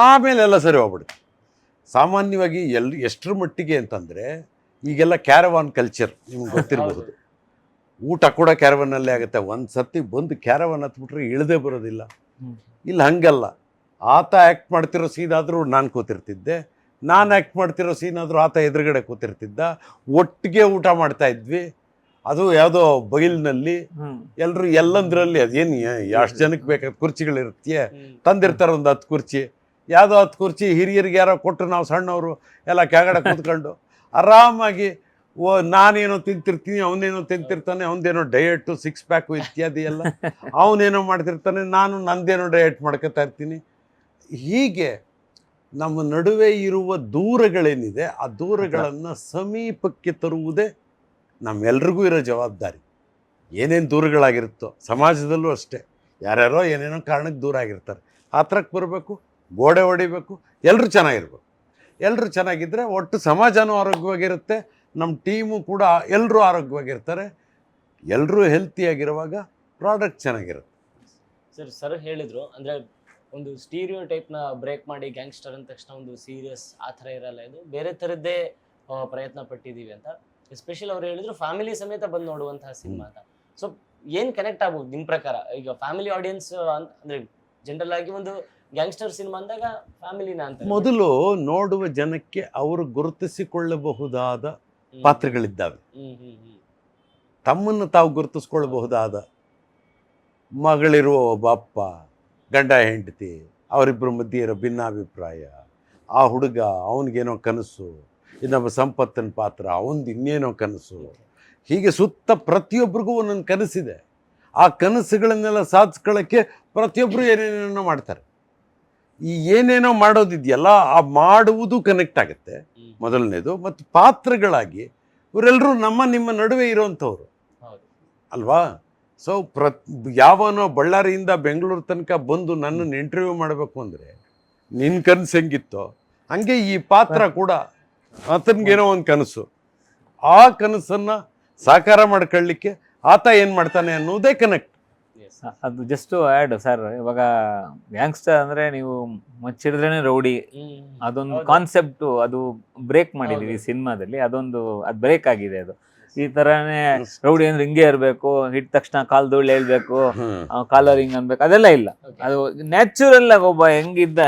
ಆಮೇಲೆ ಎಲ್ಲ ಸರಿ ಹೋಗ್ಬಿಡುತ್ತೆ. ಸಾಮಾನ್ಯವಾಗಿ ಎಷ್ಟರ ಮಟ್ಟಿಗೆ ಅಂತಂದರೆ, ಈಗೆಲ್ಲ ಕ್ಯಾರವಾನ್ ಕಲ್ಚರ್ ನಿಮ್ಗೆ ಗೊತ್ತಿರಬಹುದು. ಊಟ ಕೂಡ ಕ್ಯಾರವನ್ನಲ್ಲೇ ಆಗುತ್ತೆ. ಒಂದು ಸತಿ ಬಂದು ಕ್ಯಾರವನ್ ಹತ್ಬಿಟ್ರೆ ಇಳದೇ ಬರೋದಿಲ್ಲ. ಇಲ್ಲಿ ಹಂಗಲ್ಲ. ಆತ ಆ್ಯಕ್ಟ್ ಮಾಡ್ತಿರೋ ಸೀನಾದರೂ ನಾನು ಕೂತಿರ್ತಿದ್ದೆ, ನಾನು ಆ್ಯಕ್ಟ್ ಮಾಡ್ತಿರೋ ಸೀನಾದರೂ ಆತ ಎದುರುಗಡೆ ಕೂತಿರ್ತಿದ್ದ. ಒಟ್ಟಿಗೆ ಊಟ ಮಾಡ್ತಾ ಇದ್ವಿ. ಅದು ಯಾವುದೋ ಬೈಲ್ನಲ್ಲಿ ಎಲ್ಲರೂ ಎಲ್ಲಂದ್ರಲ್ಲಿ, ಅದೇನು ಎಷ್ಟು ಜನಕ್ಕೆ ಬೇಕಾದ ಕುರ್ಚಿಗಳಿರುತ್ತೆ, ತಂದಿರ್ತಾರೆ ಒಂದು 10 ಕುರ್ಚಿ. ಯಾವುದೋ 10 ಕುರ್ಚಿ ಹಿರಿಯರಿಗೆ ಯಾರೋ ಕೊಟ್ಟು ನಾವು ಸಣ್ಣವರು ಎಲ್ಲ ಕೆಳಗಡೆ ಕೂತ್ಕೊಂಡು ಆರಾಮಾಗಿ ನಾನೇನೋ ತಿಂತಿರ್ತೀನಿ, ಅವನೇನೋ ತಿಂತಿರ್ತಾನೆ, ಅವನದೇನೋ ಡಯಟು 6 ಪ್ಯಾಕು ಇತ್ಯಾದಿ ಎಲ್ಲ ಅವನೇನೋ ಮಾಡ್ತಿರ್ತಾನೆ, ನಾನು ನಂದೇನೋ ಡಯಟ್ ಮಾಡ್ಕೊತಾ ಇರ್ತೀನಿ. ಹೀಗೆ ನಮ್ಮ ನಡುವೆ ಇರುವ ದೂರಗಳೇನಿದೆ ಆ ದೂರಗಳನ್ನು ಸಮೀಪಕ್ಕೆ ತರುವುದೇ ನಮ್ಮೆಲ್ರಿಗೂ ಇರೋ ಜವಾಬ್ದಾರಿ. ಏನೇನು ದೂರಗಳಾಗಿರುತ್ತೋ ಸಮಾಜದಲ್ಲೂ ಅಷ್ಟೇ, ಯಾರ್ಯಾರೋ ಏನೇನೋ ಕಾರಣಕ್ಕೆ ದೂರ ಆಗಿರ್ತಾರೆ. ಹತ್ರಕ್ಕೆ ಬರಬೇಕು, ಗೋಡೆ ಹೊಡಿಬೇಕು, ಎಲ್ಲರೂ ಚೆನ್ನಾಗಿರ್ಬೇಕು. ಎಲ್ಲರೂ ಚೆನ್ನಾಗಿದ್ದರೆ ಒಟ್ಟು ಸಮಾಜನೂ ಆರೋಗ್ಯವಾಗಿರುತ್ತೆ, ನಮ್ಮ ಟೀಮು ಕೂಡ ಎಲ್ಲರೂ ಆರೋಗ್ಯವಾಗಿರ್ತಾರೆ. ಎಲ್ಲರೂ ಹೆಲ್ತಿಯಾಗಿರುವಾಗ ಪ್ರಾಡಕ್ಟ್ ಚೆನ್ನಾಗಿರುತ್ತೆ. ಸರ್ ಹೇಳಿದರು ಅಂದರೆ ಒಂದು ಸ್ಟೀರಿಯೋ ಟೈಪ್ನ ಬ್ರೇಕ್ ಮಾಡಿ ಗ್ಯಾಂಗ್ಸ್ಟರ್ ಅಂದ ತಕ್ಷಣ ಒಂದು ಸೀರಿಯಸ್ ಆ ಥರ ಇರಲ್ಲ, ಇದು ಬೇರೆ ಥರದ್ದೇ ಪ್ರಯತ್ನ ಪಟ್ಟಿದ್ದೀವಿ ಅಂತ. ಎಸ್ಪೆಷಲಿ ಅವ್ರು ಹೇಳಿದ್ರು ಫ್ಯಾಮಿಲಿ ಸಮೇತ ಬಂದು ನೋಡುವಂತಹ ಸಿನಿಮಾ ಅಂತ. ಸೊ ಏನು ಕನೆಕ್ಟ್ ಆಗ್ಬೋದು ನಿಮ್ಮ ಪ್ರಕಾರ? ಈಗ ಫ್ಯಾಮಿಲಿ ಆಡಿಯನ್ಸ್ ಅಂದರೆ ಜನರಲ್ ಆಗಿ ಒಂದು ಗ್ಯಾಂಗ್ಸ್ಟರ್ ಸಿನಿಮಾ ಅಂದಾಗ ಫ್ಯಾಮಿಲಿನ ಅಂತ ಮೊದಲು ನೋಡುವ ಜನಕ್ಕೆ ಅವರು ಗುರುತಿಸಿಕೊಳ್ಳಬಹುದಾದ ಪಾತ್ರಗಳಿದ್ದಾವೆ. ತಮ್ಮನ್ನು ತಾವು ಗುರುತಿಸ್ಕೊಳ್ಬಹುದಾದ ಮಗಳಿರುವ ಒಬ್ಬ ಅಪ್ಪ, ಗಂಡ ಹೆಂಡತಿ, ಅವರಿಬ್ಬರ ಮಧ್ಯೆ ಇರೋ ಭಿನ್ನಾಭಿಪ್ರಾಯ, ಆ ಹುಡುಗ ಅವನಿಗೇನೋ ಕನಸು, ಇನ್ನೊಬ್ಬ ಸಂಪತ್ತಿನ ಪಾತ್ರ ಅವನದು ಇನ್ನೇನೋ ಕನಸು, ಹೀಗೆ ಸುತ್ತ ಪ್ರತಿಯೊಬ್ಬರಿಗೂ ಒಂದೊಂದು ಕನಸಿದೆ. ಆ ಕನಸುಗಳನ್ನೆಲ್ಲ ಸಾಧಿಸ್ಕೊಳ್ಳೋಕ್ಕೆ ಪ್ರತಿಯೊಬ್ಬರು ಏನೇನೇನೋ ಮಾಡ್ತಾರೆ. ಈ ಏನೇನೋ ಮಾಡೋದಿದೆಯಲ್ಲ, ಆ ಮಾಡುವುದು ಕನೆಕ್ಟ್ ಆಗುತ್ತೆ ಮೊದಲನೇದು. ಮತ್ತು ಪಾತ್ರಗಳಾಗಿ ಇವರೆಲ್ಲರೂ ನಿಮ್ಮ ನಡುವೆ ಇರೋವಂಥವ್ರು ಅಲ್ವಾ? ಸೊ ಯಾವನೋ ಬಳ್ಳಾರಿಯಿಂದ ಬೆಂಗಳೂರು ತನಕ ಬಂದು ನನ್ನನ್ನು ಇಂಟರ್ವ್ಯೂ ಮಾಡಬೇಕು ಅಂದರೆ ನಿನ್ನ ಕನಸು ಹೆಂಗಿತ್ತೋ ಹಂಗೆ ಈ ಪಾತ್ರ ಕೂಡ ಆತನಿಗೇನೋ ಒಂದು ಕನಸು, ಆ ಕನಸನ್ನು ಸಾಕಾರ ಮಾಡ್ಕೊಳ್ಳಿಕ್ಕೆ ಆತ ಏನು ಮಾಡ್ತಾನೆ ಅನ್ನೋದೇ ಕನೆಕ್ಟ್. ಅದು ಜಸ್ಟ್ ಆ್ಯಡ್ ಸರ್. ಇವಾಗ ಗ್ಯಾಂಗ್ಸ್ಟರ್ ಅಂದರೆ ನೀವು ಮಚ್ಚಿಡಿದ್ರೇನೆ ರೌಡಿ, ಅದೊಂದು ಕಾನ್ಸೆಪ್ಟು ಅದು ಬ್ರೇಕ್ ಮಾಡಿದೀವಿ ಸಿನಿಮಾದಲ್ಲಿ. ಅದು ಬ್ರೇಕ್ ಆಗಿದೆ. ಅದು ಈ ಥರನೇ ರೌಡಿ ಅಂದ್ರೆ ಹಿಂಗೆ ಇರಬೇಕು, ಹಿಟ್ ತಕ್ಷಣ ಕಾಲ್ ಧೂಳು ಹೇಳ್ಬೇಕು, ಕಾಲರ್ ಹಿಂಗ್ ಅನ್ಬೇಕು, ಅದೆಲ್ಲ ಇಲ್ಲ. ಅದು ನ್ಯಾಚುರಲ್ ಆಗಿ ಒಬ್ಬ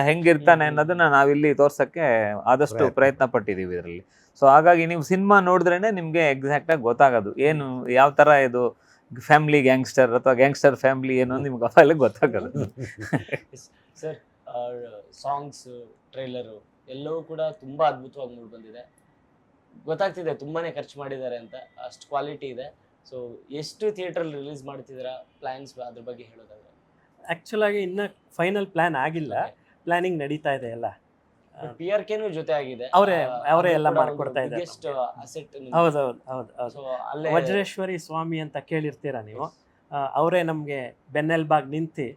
ಹೆಂಗಿರ್ತಾನೆ ಅನ್ನೋದನ್ನ ನಾವಿಲ್ಲಿ ತೋರ್ಸಕ್ಕೆ ಆದಷ್ಟು ಪ್ರಯತ್ನ ಪಟ್ಟಿದ್ದೀವಿ ಇದರಲ್ಲಿ. ಸೊ ಹಾಗಾಗಿ ನೀವು ಸಿನಿಮಾ ನೋಡಿದ್ರೇನೆ ನಿಮಗೆ ಎಕ್ಸಾಕ್ಟಾಗಿ ಗೊತ್ತಾಗೋದು ಏನು, ಯಾವ ಥರ ಇದು ಫ್ಯಾಮಿಲಿ ಗ್ಯಾಂಗ್ಸ್ಟರ್ ಅಥವಾ ಗ್ಯಾಂಗ್ಸ್ಟರ್ ಫ್ಯಾಮಿಲಿ ಏನು ಅಂತ ನಿಮ್ಗೆ ಅವೆಲ್ಲ ಗೊತ್ತಾಗೋದು. ಸರ್, ಸಾಂಗ್ಸ್, ಟ್ರೈಲರು ಎಲ್ಲವೂ ಕೂಡ ತುಂಬ ಅದ್ಭುತವಾಗಿ ಮೂಡಿ ಬಂದಿದೆ. ಗೊತ್ತಾಗ್ತಿದೆ ತುಂಬಾನೇ ಖರ್ಚು ಮಾಡಿದ್ದಾರೆ ಅಂತ, ಅಷ್ಟು ಕ್ವಾಲಿಟಿ ಇದೆ. ಸೊ ಎಷ್ಟು ಥಿಯೇಟರ್ ರಿಲೀಸ್ ಮಾಡ್ತಿದ್ದೀರಾ, ಪ್ಲಾನ್ಸ್ ಅದ್ರ ಬಗ್ಗೆ ಹೇಳೋದಾದ್ರೆ? ಆ್ಯಕ್ಚುಲಾಗಿ ಇನ್ನೂ ಫೈನಲ್ ಪ್ಲ್ಯಾನ್ ಆಗಿಲ್ಲ, ಪ್ಲ್ಯಾನಿಂಗ್ ನಡೀತಾ ಇದೆ ಎಲ್ಲ. PRKನೂ ಜೊತೆ ಆಗಿದೆ, ಅವರೇ ಎಲ್ಲ ಮಾಡ್ಕೊಡ್ತಾ ಇದ್ದಾರೆ. ಹೌದು. ಅಲ್ಲೇ ವಜ್ರೇಶ್ವರಿ ಸ್ವಾಮಿ ಅಂತ ಕೇಳಿರ್ತೀರಾ ನೀವು, ಅವರೇ ನಮಗೆ ಬೆನ್ನೆಲ್ಬಾಗ್ ನಿಂತು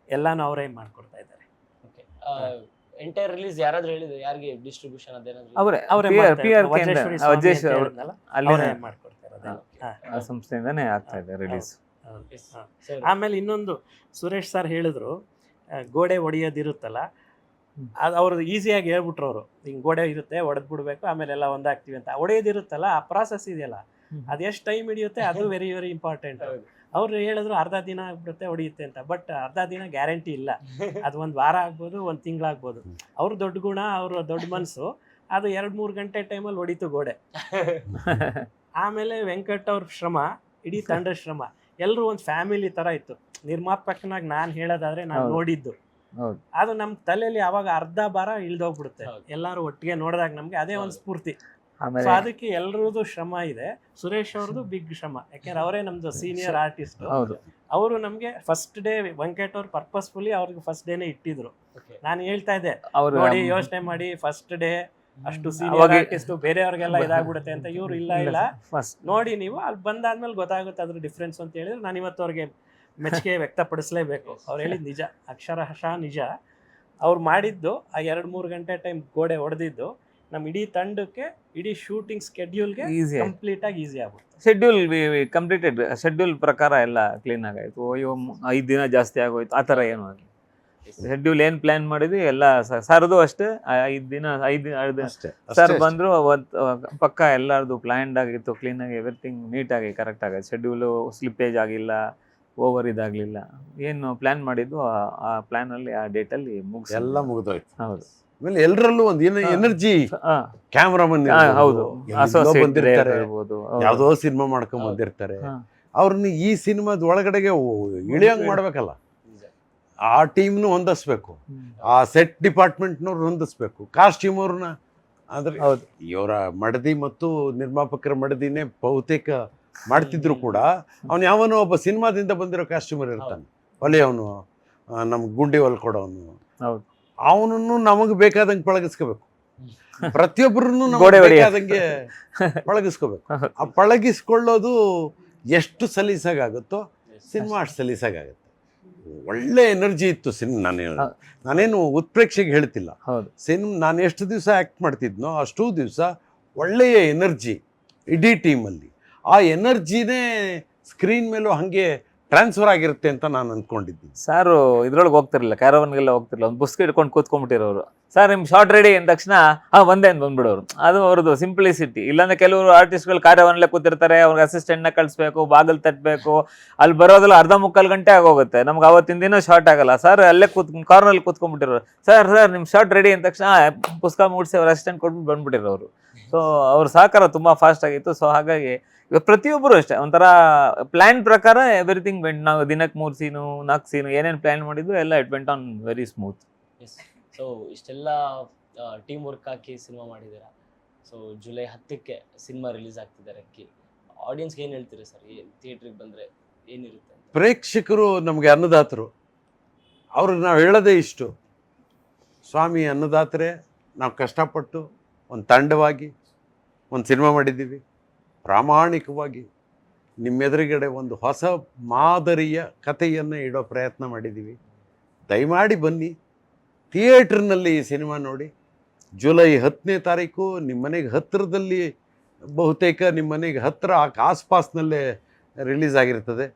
ಎಲ್ಲಾನು ಅವರೇ ಮಾಡ್ಕೊಡ್ತಾ ಇದ್ದಾರೆ. ಎಂಟೈರ್ ರಿಲೀಸ್ ಯಾರಾದ್ರೂ ಹೇಳಿದ್ರು, ಯಾರಿಗೆ ಡಿಸ್ಟ್ರಿಬ್ಯೂಷನ್ ಅದೇನಾದ್ರು? ಅವರೇ ಆ ಸಂಸ್ಥೆಯಿಂದನೇ ಆಗ್ತಾ ಇದೆ ರಿಲೀಸ್. ಆಮೇಲೆ ಇನ್ನೊಂದು ಸುರೇಶ್ ಸರ್ ಹೇಳಿದ್ರು, ಗೋಡೆ ಹೊಡೆಯೋದಿರುತ್ತಲ್ಲ, ಅದು ಅವ್ರದ್ದು ಈಸಿಯಾಗಿ ಹೇಳ್ಬಿಟ್ರು ಅವರು, ಹಿಂಗೆ ಗೋಡೆ ಇರುತ್ತೆ ಹೊಡೆದ್ ಬಿಡ್ಬೇಕು ಆಮೇಲೆ ಎಲ್ಲ ಒಂದಾಗ್ತೀವಿ ಅಂತ. ಹೊಡೆಯೋದಿರುತ್ತಲ್ಲ ಆ ಪ್ರಾಸೆಸ್ ಇದೆಯಲ್ಲ, ಅದು ಎಷ್ಟು ಟೈಮ್ ಹಿಡಿಯುತ್ತೆ ಅದು ವೆರಿ ವೆರಿ ಇಂಪಾರ್ಟೆಂಟ್. ಅವ್ರು ಹೇಳಿದ್ರು ಅರ್ಧ ದಿನ ಆಗ್ಬಿಡುತ್ತೆ ಹೊಡೆಯುತ್ತೆ ಅಂತ, ಬಟ್ ಅರ್ಧ ದಿನ ಗ್ಯಾರಂಟಿ ಇಲ್ಲ, ಅದು ಒಂದು ವಾರ ಆಗ್ಬೋದು, ಒಂದು ತಿಂಗಳಾಗ್ಬೋದು. ಅವ್ರ ದೊಡ್ಡ ಗುಣ, ಅವ್ರ ದೊಡ್ಡ ಮನಸ್ಸು, ಅದು 2-3 ಗಂಟೆ ಟೈಮಲ್ಲಿ ಹೊಡಿತು ಗೋಡೆ. ಆಮೇಲೆ ವೆಂಕಟ್ ಅವ್ರ ಶ್ರಮ, ಇಡೀ ತಂಡ ಶ್ರಮ, ಎಲ್ಲರೂ ಒಂದು ಫ್ಯಾಮಿಲಿ ಥರ ಇತ್ತು. ನಿರ್ಮಾಪಕನಾಗಿ ನಾನು ಹೇಳೋದಾದ್ರೆ ನಾನು ನೋಡಿದ್ದು ಅದು ನಮ್ಮ ತಲೆಯಲ್ಲಿ ಅವಾಗ ಅರ್ಧ ಭಾರ ಇಳ್ದೋಗ್ಬಿಡುತ್ತೆ. ಎಲ್ಲರೂ ಒಟ್ಟಿಗೆ ನೋಡಿದಾಗ ನಮ್ಗೆ ಅದೇ ಒಂದು ಸ್ಫೂರ್ತಿ. ಸೊ ಅದಕ್ಕೆ ಎಲ್ರದ್ದು ಶ್ರಮ ಇದೆ. ಸುರೇಶ್ ಅವ್ರದ್ದು ಬಿಗ್ ಶ್ರಮ, ಯಾಕೆಂದ್ರೆ ಅವರೇ ನಮ್ದು ಸೀನಿಯರ್ ಆರ್ಟಿಸ್ಟ್. ಅವರು ನಮ್ಗೆ ಫಸ್ಟ್ ಡೇ ವೆಂಕಟ್ ಅವ್ರು ಪರ್ಪಸ್ಫುಲಿ ಅವ್ರಿಗೆ ಫಸ್ಟ್ ಡೇನೆ ಇಟ್ಟಿದ್ರು. ನಾನು ಹೇಳ್ತಾ ಇದ್ದೆ, ನೋಡಿ ಯೋಚನೆ ಮಾಡಿ, ಫಸ್ಟ್ ಡೇ ಅಷ್ಟು ಸೀನಿಯರ್ ಆರ್ಟಿಸ್ಟ್ ಬೇರೆಯವ್ರಿಗೆಲ್ಲ ಇದಾಗ್ಬಿಡುತ್ತೆ ಅಂತ. ಇವ್ರು ಇಲ್ಲ ನೋಡಿ ನೀವು ಅಲ್ಲಿ ಬಂದಾದ್ಮೇಲೆ ಗೊತ್ತಾಗುತ್ತೆ ಅದ್ರ ಡಿಫ್ರೆನ್ಸ್ ಅಂತ ಹೇಳಿದ್ರೆ ನಾನು ಇವತ್ತು ಅವ್ರಿಗೆ ಮೆಚ್ಚುಗೆ ವ್ಯಕ್ತಪಡಿಸಲೇಬೇಕು. ಅವ್ರು ಹೇಳಿದ್ ನಿಜ, ಅಕ್ಷರಶಃ ನಿಜ. ಅವ್ರು ಮಾಡಿದ್ದು ಆ 2-3 ಗಂಟೆ ಟೈಮ್ ಗೋಡೆ ಹೊಡೆದಿದ್ದು ನಮ್ಮ ಇಡೀ ತಂಡಕ್ಕೆ, ಇಡೀ ಶೂಟಿಂಗ್ ಸ್ಕೆಡ್ಯೂಲ್ಗೆ ಕಂಪ್ಲೀಟ್ ಆಗಿ ಈಸಿ ಆಗುತ್ತೆ. ಶೆಡ್ಯೂಲ್ ಪ್ರಕಾರ ಎಲ್ಲ ಕ್ಲೀನ್ ಆಗಾಯ್ತು. ಅಯ್ಯೋ 5 ದಿನ ಜಾಸ್ತಿ ಆಗೋಯ್ತು ಆ ಥರ ಏನು ಆಗಲಿ. ಶೆಡ್ಯೂಲ್ ಏನು ಪ್ಲಾನ್ ಮಾಡಿದ್ವಿ ಎಲ್ಲ ಸರ್ದು ಅಷ್ಟೇ. 5 ದಿನ ಸರ್ ಬಂದ್ರು ಪಕ್ಕ ಎಲ್ಲರದು ಪ್ಲಾನ್ಡ್ ಆಗಿತ್ತು, ಕ್ಲೀನ್ ಆಗಿ ಎವ್ರಿಥಿಂಗ್ ನೀಟಾಗಿ ಕರೆಕ್ಟ್ ಆಗೈತೆ. ಶೆಡ್ಯೂಲು ಸ್ಲಿಪ್ಪೇಜ್ ಆಗಿಲ್ಲ, ಓವರ್ ಇದಾಗಲಿಲ್ಲ. ಏನು ಪ್ಲಾನ್ ಮಾಡಿದ್ದು ಆ ಪ್ಲಾನಲ್ಲಿ ಆ ಡೇಟಲ್ಲಿ ಎಲ್ಲ ಮುಗಿದೋಯ್ತು. ಹೌದು. ಆಮೇಲೆ ಎಲ್ಲರಲ್ಲೂ ಒಂದು ಎನರ್ಜಿ, ಕ್ಯಾಮ್ರಾಮನ್ ಬಂದಿರ್ತಾರೆ, ಯಾವುದೋ ಸಿನಿಮಾ ಮಾಡ್ಕೊಂಡ್ ಬಂದಿರ್ತಾರೆ, ಅವ್ರನ್ನ ಈ ಸಿನಿಮಾದ ಒಳಗಡೆಗೆ ಇಳಿಯಂಗ್ ಮಾಡ್ಬೇಕಲ್ಲ. ಆ ಟೀಮ್ನು ಹೊಂದಿಸ್ಬೇಕು, ಆ ಸೆಟ್ ಡಿಪಾರ್ಟ್ಮೆಂಟ್ನವ್ರು ಹೊಂದಿಸ್ಬೇಕು, ಕಾಸ್ಟ್ಯೂಮ್ ಅವ್ರನ್ನ. ಅಂದ್ರೆ ಇವರ ಮಡದಿ ಮತ್ತು ನಿರ್ಮಾಪಕರ ಮಡದಿನೇ ಬಹುತೇಕ ಮಾಡ್ತಿದ್ರು ಕೂಡ, ಅವ್ನು ಯಾವನೋ ಒಬ್ಬ ಸಿನಿಮಾದಿಂದ ಬಂದಿರೋ ಕಾಸ್ಟ್ಯೂಮರ್ ಇರ್ತಾನೆ, ಹೊಲೆಯವನು, ನಮ್ಗೆ ಗುಂಡಿ ಹೊಲ್ಕೊಡೋನು, ಅವನನ್ನು ನಮಗೆ ಬೇಕಾದಂಗೆ ಪಳಗಿಸ್ಕೋಬೇಕು. ಪ್ರತಿಯೊಬ್ಬರನ್ನು ನಮಗೆ ಬೇಕಾದಂಗೆ ಪಳಗಿಸ್ಕೋಬೇಕು. ಆ ಪಳಗಿಸ್ಕೊಳ್ಳೋದು ಎಷ್ಟು ಸಲೀಸಾಗುತ್ತೋ ಸಿನಿಮಾ ಅಷ್ಟು ಸಲೀಸಾಗುತ್ತೆ. ಒಳ್ಳೆ ಎನರ್ಜಿ ಇತ್ತು ನಾನೇನು ಉತ್ಪ್ರೇಕ್ಷೆಗೆ ಹೇಳ್ತಿಲ್ಲ. ನಾನು ಎಷ್ಟು ದಿವಸ ಆ್ಯಕ್ಟ್ ಮಾಡ್ತಿದ್ನೋ ಅಷ್ಟೂ ದಿವಸ ಒಳ್ಳೆಯ ಎನರ್ಜಿ ಇಡೀ ಟೀಮಲ್ಲಿ. ಆ ಎನರ್ಜಿನೇ ಸ್ಕ್ರೀನ್ ಮೇಲೂ ಹಾಗೆ ಟ್ರಾನ್ಸ್ಫರ್ ಆಗಿರುತ್ತೆ ಅಂತ ನಾನು ಅಂದ್ಕೊಂಡಿದ್ದೀನಿ. ಸಾರು ಇದ್ರೊಳಗೆ ಹೋಗ್ತಿರಲಿಲ್ಲ, ಕ್ಯಾರವನ್ಗೆಲ್ಲ ಹೋಗ್ತಿರಲಿಲ್ಲ, ಒಂದು ಪುಸ್ತಕ ಇಟ್ಕೊಂಡು ಕೂತ್ಕೊಂಡ್ಬಿಟ್ಟಿರೋರು. ಸರ್ ನಿಮ್ಮ ಶಾರ್ಟ್ ರೆಡಿ ಅಂದ ತಕ್ಷಣ ಒಂದೇ ಅಂತ ಬಂದ್ಬಿಡೋರು. ಅದು ಅವ್ರದ್ದು ಸಿಂಪ್ಲಿಸಿಟಿ. ಇಲ್ಲಾಂದ್ರೆ ಕೆಲವರು ಆರ್ಟಿಸ್ಟ್ಗಳು ಕಾರ್ಯವನ್ನಲ್ಲೇ ಕೂತಿರ್ತಾರೆ, ಅವ್ರಿಗೆ ಅಸಿಸ್ಟೆಂಟ್ನ ಕಳಿಸ್ಬೇಕು, ಬಾಗಿಲು ತಟ್ಟಬೇಕು, ಅಲ್ಲಿ ಬರೋದ್ರಲ್ಲಿ ಅರ್ಧ ಮುಕ್ಕಾಲು ಗಂಟೆ ಆಗೋಗುತ್ತೆ. ನಮ್ಗೆ ಅವತ್ತಿನ ದಿನ ಶಾರ್ಟ್ ಆಗಲ್ಲ. ಸರ್ ಅಲ್ಲೇ ಕಾರ್ನಲ್ಲಿ ಕೂತ್ಕೊಂಡ್ಬಿಟ್ಟಿರೋರು. ಸರ್ ನಿಮ್ಮ ಶಾರ್ಟ್ ರೆಡಿ ಅಂದ ತಕ್ಷಣ ಪುಸ್ತಕ ಮೂಡಿಸಿ ಅವ್ರ ಅಸಿಸ್ಟೆಂಟ್ ಕೊಟ್ಬಿಟ್ಟು ಬಂದ್ಬಿಟ್ಟಿರೋರು. ಸೊ ಅವ್ರ ಸಹಕಾರ ತುಂಬ ಫಾಸ್ಟ್ ಆಗಿತ್ತು. ಸೊ ಹಾಗಾಗಿ ಇವಾಗ ಪ್ರತಿಯೊಬ್ಬರು ಅಷ್ಟೇ ಒಂಥರ ಪ್ಲ್ಯಾನ್ ಪ್ರಕಾರ ಎವ್ರಿಥಿಂಗ್ ವೆಂಟ್. ನಾವು ದಿನಕ್ಕೆ 3 ಸೀನು 4 ಸೀನು ಏನೇನು ಪ್ಲ್ಯಾನ್ ಮಾಡಿದ್ವು ಎಲ್ಲ it went on very smooth. Yes. So ಇಷ್ಟೆಲ್ಲ ಟೀಮ್ ವರ್ಕ್ ಹಾಕಿ ಸಿನಿಮಾ ಮಾಡಿದ್ದೀರಾ. ಸೊ ಜುಲೈ 10ಕ್ಕೆ ಸಿನಿಮಾ ರಿಲೀಸ್ ಆಗ್ತಿದ್ದಾರೆ. ಆಡಿಯನ್ಸ್ಗೆ ಏನು ಹೇಳ್ತೀರಾ ಸರ್? ಥಿಯೇಟ್ರಿಗೆ ಬಂದರೆ ಏನಿರುತ್ತೆ? ಪ್ರೇಕ್ಷಕರು ನಮಗೆ ಅನ್ನದಾತರು. ಅವ್ರಿಗೆ ನಾವು ಹೇಳೋದೇ ಇಷ್ಟು, ಸ್ವಾಮಿ ಅನ್ನದಾತರೇ, ನಾವು ಕಷ್ಟಪಟ್ಟು ಒಂದು ತಂಡವಾಗಿ ಒಂದು ಸಿನಿಮಾ ಮಾಡಿದ್ದೀವಿ. ಪ್ರಾಮಾಣಿಕವಾಗಿ ನಿಮ್ಮೆದುರುಗಡೆ ಒಂದು ಹೊಸ ಮಾದರಿಯ ಕಥೆಯನ್ನು ಇಡೋ ಪ್ರಯತ್ನ ಮಾಡಿದ್ದೀವಿ. ದಯಮಾಡಿ ಬನ್ನಿ, ಥಿಯೇಟ್ರ್ನಲ್ಲಿ ಈ ಸಿನಿಮಾ ನೋಡಿ. ಜುಲೈ 10ನೇ ತಾರೀಕು ನಿಮ್ಮ ಮನೆಗೆ ಹತ್ತಿರದಲ್ಲಿ, ಬಹುತೇಕ ನಿಮ್ಮ ಮನೆಗೆ ಹತ್ತಿರ ಆಸ್ಪಾಸ್ನಲ್ಲೇ ರಿಲೀಸ್ ಆಗಿರ್ತದೆ.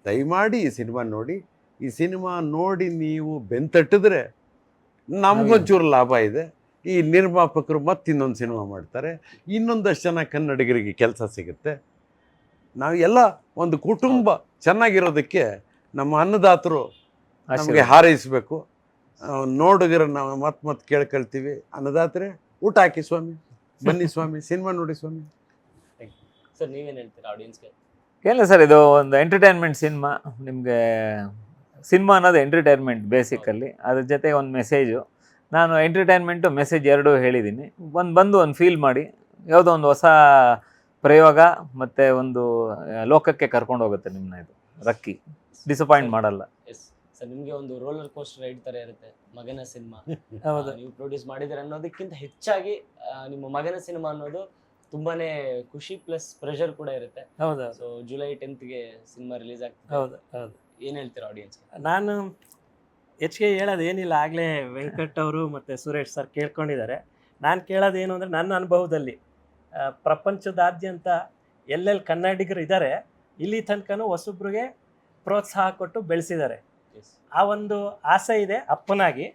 ದಯಮಾಡಿ ಈ ಸಿನಿಮಾ ನೋಡಿ. ಈ ಸಿನಿಮಾ ನೋಡಿ ನೀವು ಬೆಂತಟ್ಟಿದ್ರೆ ನಮಗೊಂಚೂರು ಲಾಭ ಇದೆ. ಈ ನಿರ್ಮಾಪಕರು ಮತ್ತಿನ್ನೊಂದು ಸಿನಿಮಾ ಮಾಡ್ತಾರೆ, ಇನ್ನೊಂದಷ್ಟು ಜನ ಕನ್ನಡಿಗರಿಗೆ ಕೆಲಸ ಸಿಗುತ್ತೆ. ನಾವು ಎಲ್ಲ ಒಂದು ಕುಟುಂಬ ಚೆನ್ನಾಗಿರೋದಕ್ಕೆ ನಮ್ಮ ಅನ್ನದಾತರು ನಮಗೆ ಹಾರೈಸಬೇಕು. ನೋಡುಗರ ನಾವು ಮತ್ತೆ ಕೇಳ್ಕೊಳ್ತೀವಿ, ಅನ್ನದಾತರೆ ಊಟ ಹಾಕಿ ಸ್ವಾಮಿ, ಬನ್ನಿ ಸ್ವಾಮಿ, ಸಿನಿಮಾ ನೋಡಿ ಸ್ವಾಮಿ. ಸರ್ ನೀವೇನು ಹೇಳ್ತೀರಾ ಆಡಿಯನ್ಸ್ಗೆ? ಇಲ್ಲ ಸರ್, ಇದು ಒಂದು ಎಂಟರ್ಟೈನ್ಮೆಂಟ್ ಸಿನಿಮಾ. ನಿಮಗೆ ಸಿನಿಮಾ ಅನ್ನೋದು ಎಂಟರ್ಟೈನ್ಮೆಂಟ್ ಬೇಸಿಕಲ್ಲಿ, ಅದ್ರ ಜೊತೆ ಒಂದು ಮೆಸೇಜು. ನಾನು ಎಂಟರ್ಟೈನ್ಮೆಂಟು ಮೆಸೇಜ್ ಎರಡೂ ಹೇಳಿದ್ದೀನಿ. ಬಂದು ಒಂದು ಫೀಲ್ ಮಾಡಿ, ಯಾವುದೋ ಒಂದು ಹೊಸ ಪ್ರಯೋಗ ಮತ್ತು ಒಂದು ಲೋಕಕ್ಕೆ ಕರ್ಕೊಂಡು ಹೋಗುತ್ತೆ ನಿಮ್ಮನ್ನ. ಇದು ರಕ್ಕಿ ಡಿಸಪಾಯಿಂಟ್ ಮಾಡಲ್ಲ. ಎಸ್ ಸರ್, ನಿಮಗೆ ಒಂದು ರೋಲರ್ ಕೋಸ್ಟರ್ ರೈಡ್ ಥರ ಇರುತ್ತೆ ಮಗನ ಸಿನಿಮಾ. ಹೌದು. ನೀವು ಪ್ರೊಡ್ಯೂಸ್ ಮಾಡಿದ್ದೀರ ಅನ್ನೋದಕ್ಕಿಂತ ಹೆಚ್ಚಾಗಿ ನಿಮ್ಮ ಮಗನ ಸಿನಿಮಾ ಅನ್ನೋದು ತುಂಬಾನೇ ಖುಷಿ ಪ್ಲಸ್ ಪ್ರೆಷರ್ ಕೂಡ ಇರುತ್ತೆ. ಹೌದು. ಸೊ ಜುಲೈ 10ಗೆ ಸಿನಿಮಾ ರಿಲೀಸ್ ಆಗ್ತದೆ. ಹೌದು ಹೌದು. ಏನು ಹೇಳ್ತೀರಾ ಆಡಿಯನ್ಸ್ಗೆ? ನಾನು ಹೆಚ್ಚಿಗೆ ಹೇಳೋದು ಏನಿಲ್ಲ, ಆಗಲೇ ವೆಂಕಟ್ ಅವರು ಮತ್ತು ಸುರೇಶ್ ಸರ್ ಕೇಳ್ಕೊಂಡಿದ್ದಾರೆ. ನಾನು ಕೇಳೋದೇನು ಅಂದರೆ, ನನ್ನ ಅನುಭವದಲ್ಲಿ ಪ್ರಪಂಚದಾದ್ಯಂತ ಎಲ್ಲೆಲ್ಲಿ ಕನ್ನಡಿಗರು ಇದ್ದಾರೆ, ಇಲ್ಲಿ ತನಕನೂ ಹೊಸಬ್ರಿಗೆ ಪ್ರೋತ್ಸಾಹ ಕೊಟ್ಟು ಬೆಳೆಸಿದ್ದಾರೆ. ಆ ಒಂದು ಆಸೆ ಇದೆ ಅಪ್ಪನಾಗಿ,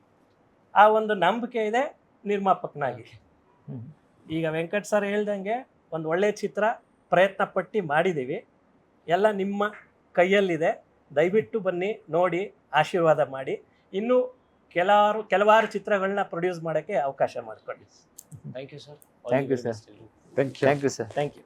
ಆ ಒಂದು ನಂಬಿಕೆ ಇದೆ ನಿರ್ಮಾಪಕನಾಗಿ. ಈಗ ವೆಂಕಟ್ ಸರ್ ಹೇಳ್ದಂಗೆ ಒಂದು ಒಳ್ಳೆಯ ಚಿತ್ರ ಪ್ರಯತ್ನ ಪಟ್ಟು ಮಾಡಿದ್ದೀವಿ. ಎಲ್ಲ ನಿಮ್ಮ ಕೈಯಲ್ಲಿದೆ. ದಯವಿಟ್ಟು ಬನ್ನಿ, ನೋಡಿ, ಆಶೀರ್ವಾದ ಮಾಡಿ. ಇನ್ನೂ ಕೆಲವಾರು ಚಿತ್ರಗಳನ್ನ ಪ್ರೊಡ್ಯೂಸ್ ಮಾಡೋಕ್ಕೆ ಅವಕಾಶ ಮಾಡಿಕೊಡಿ. Thank you sir. Thank you sir. Thank you. Thank you sir. Thank you.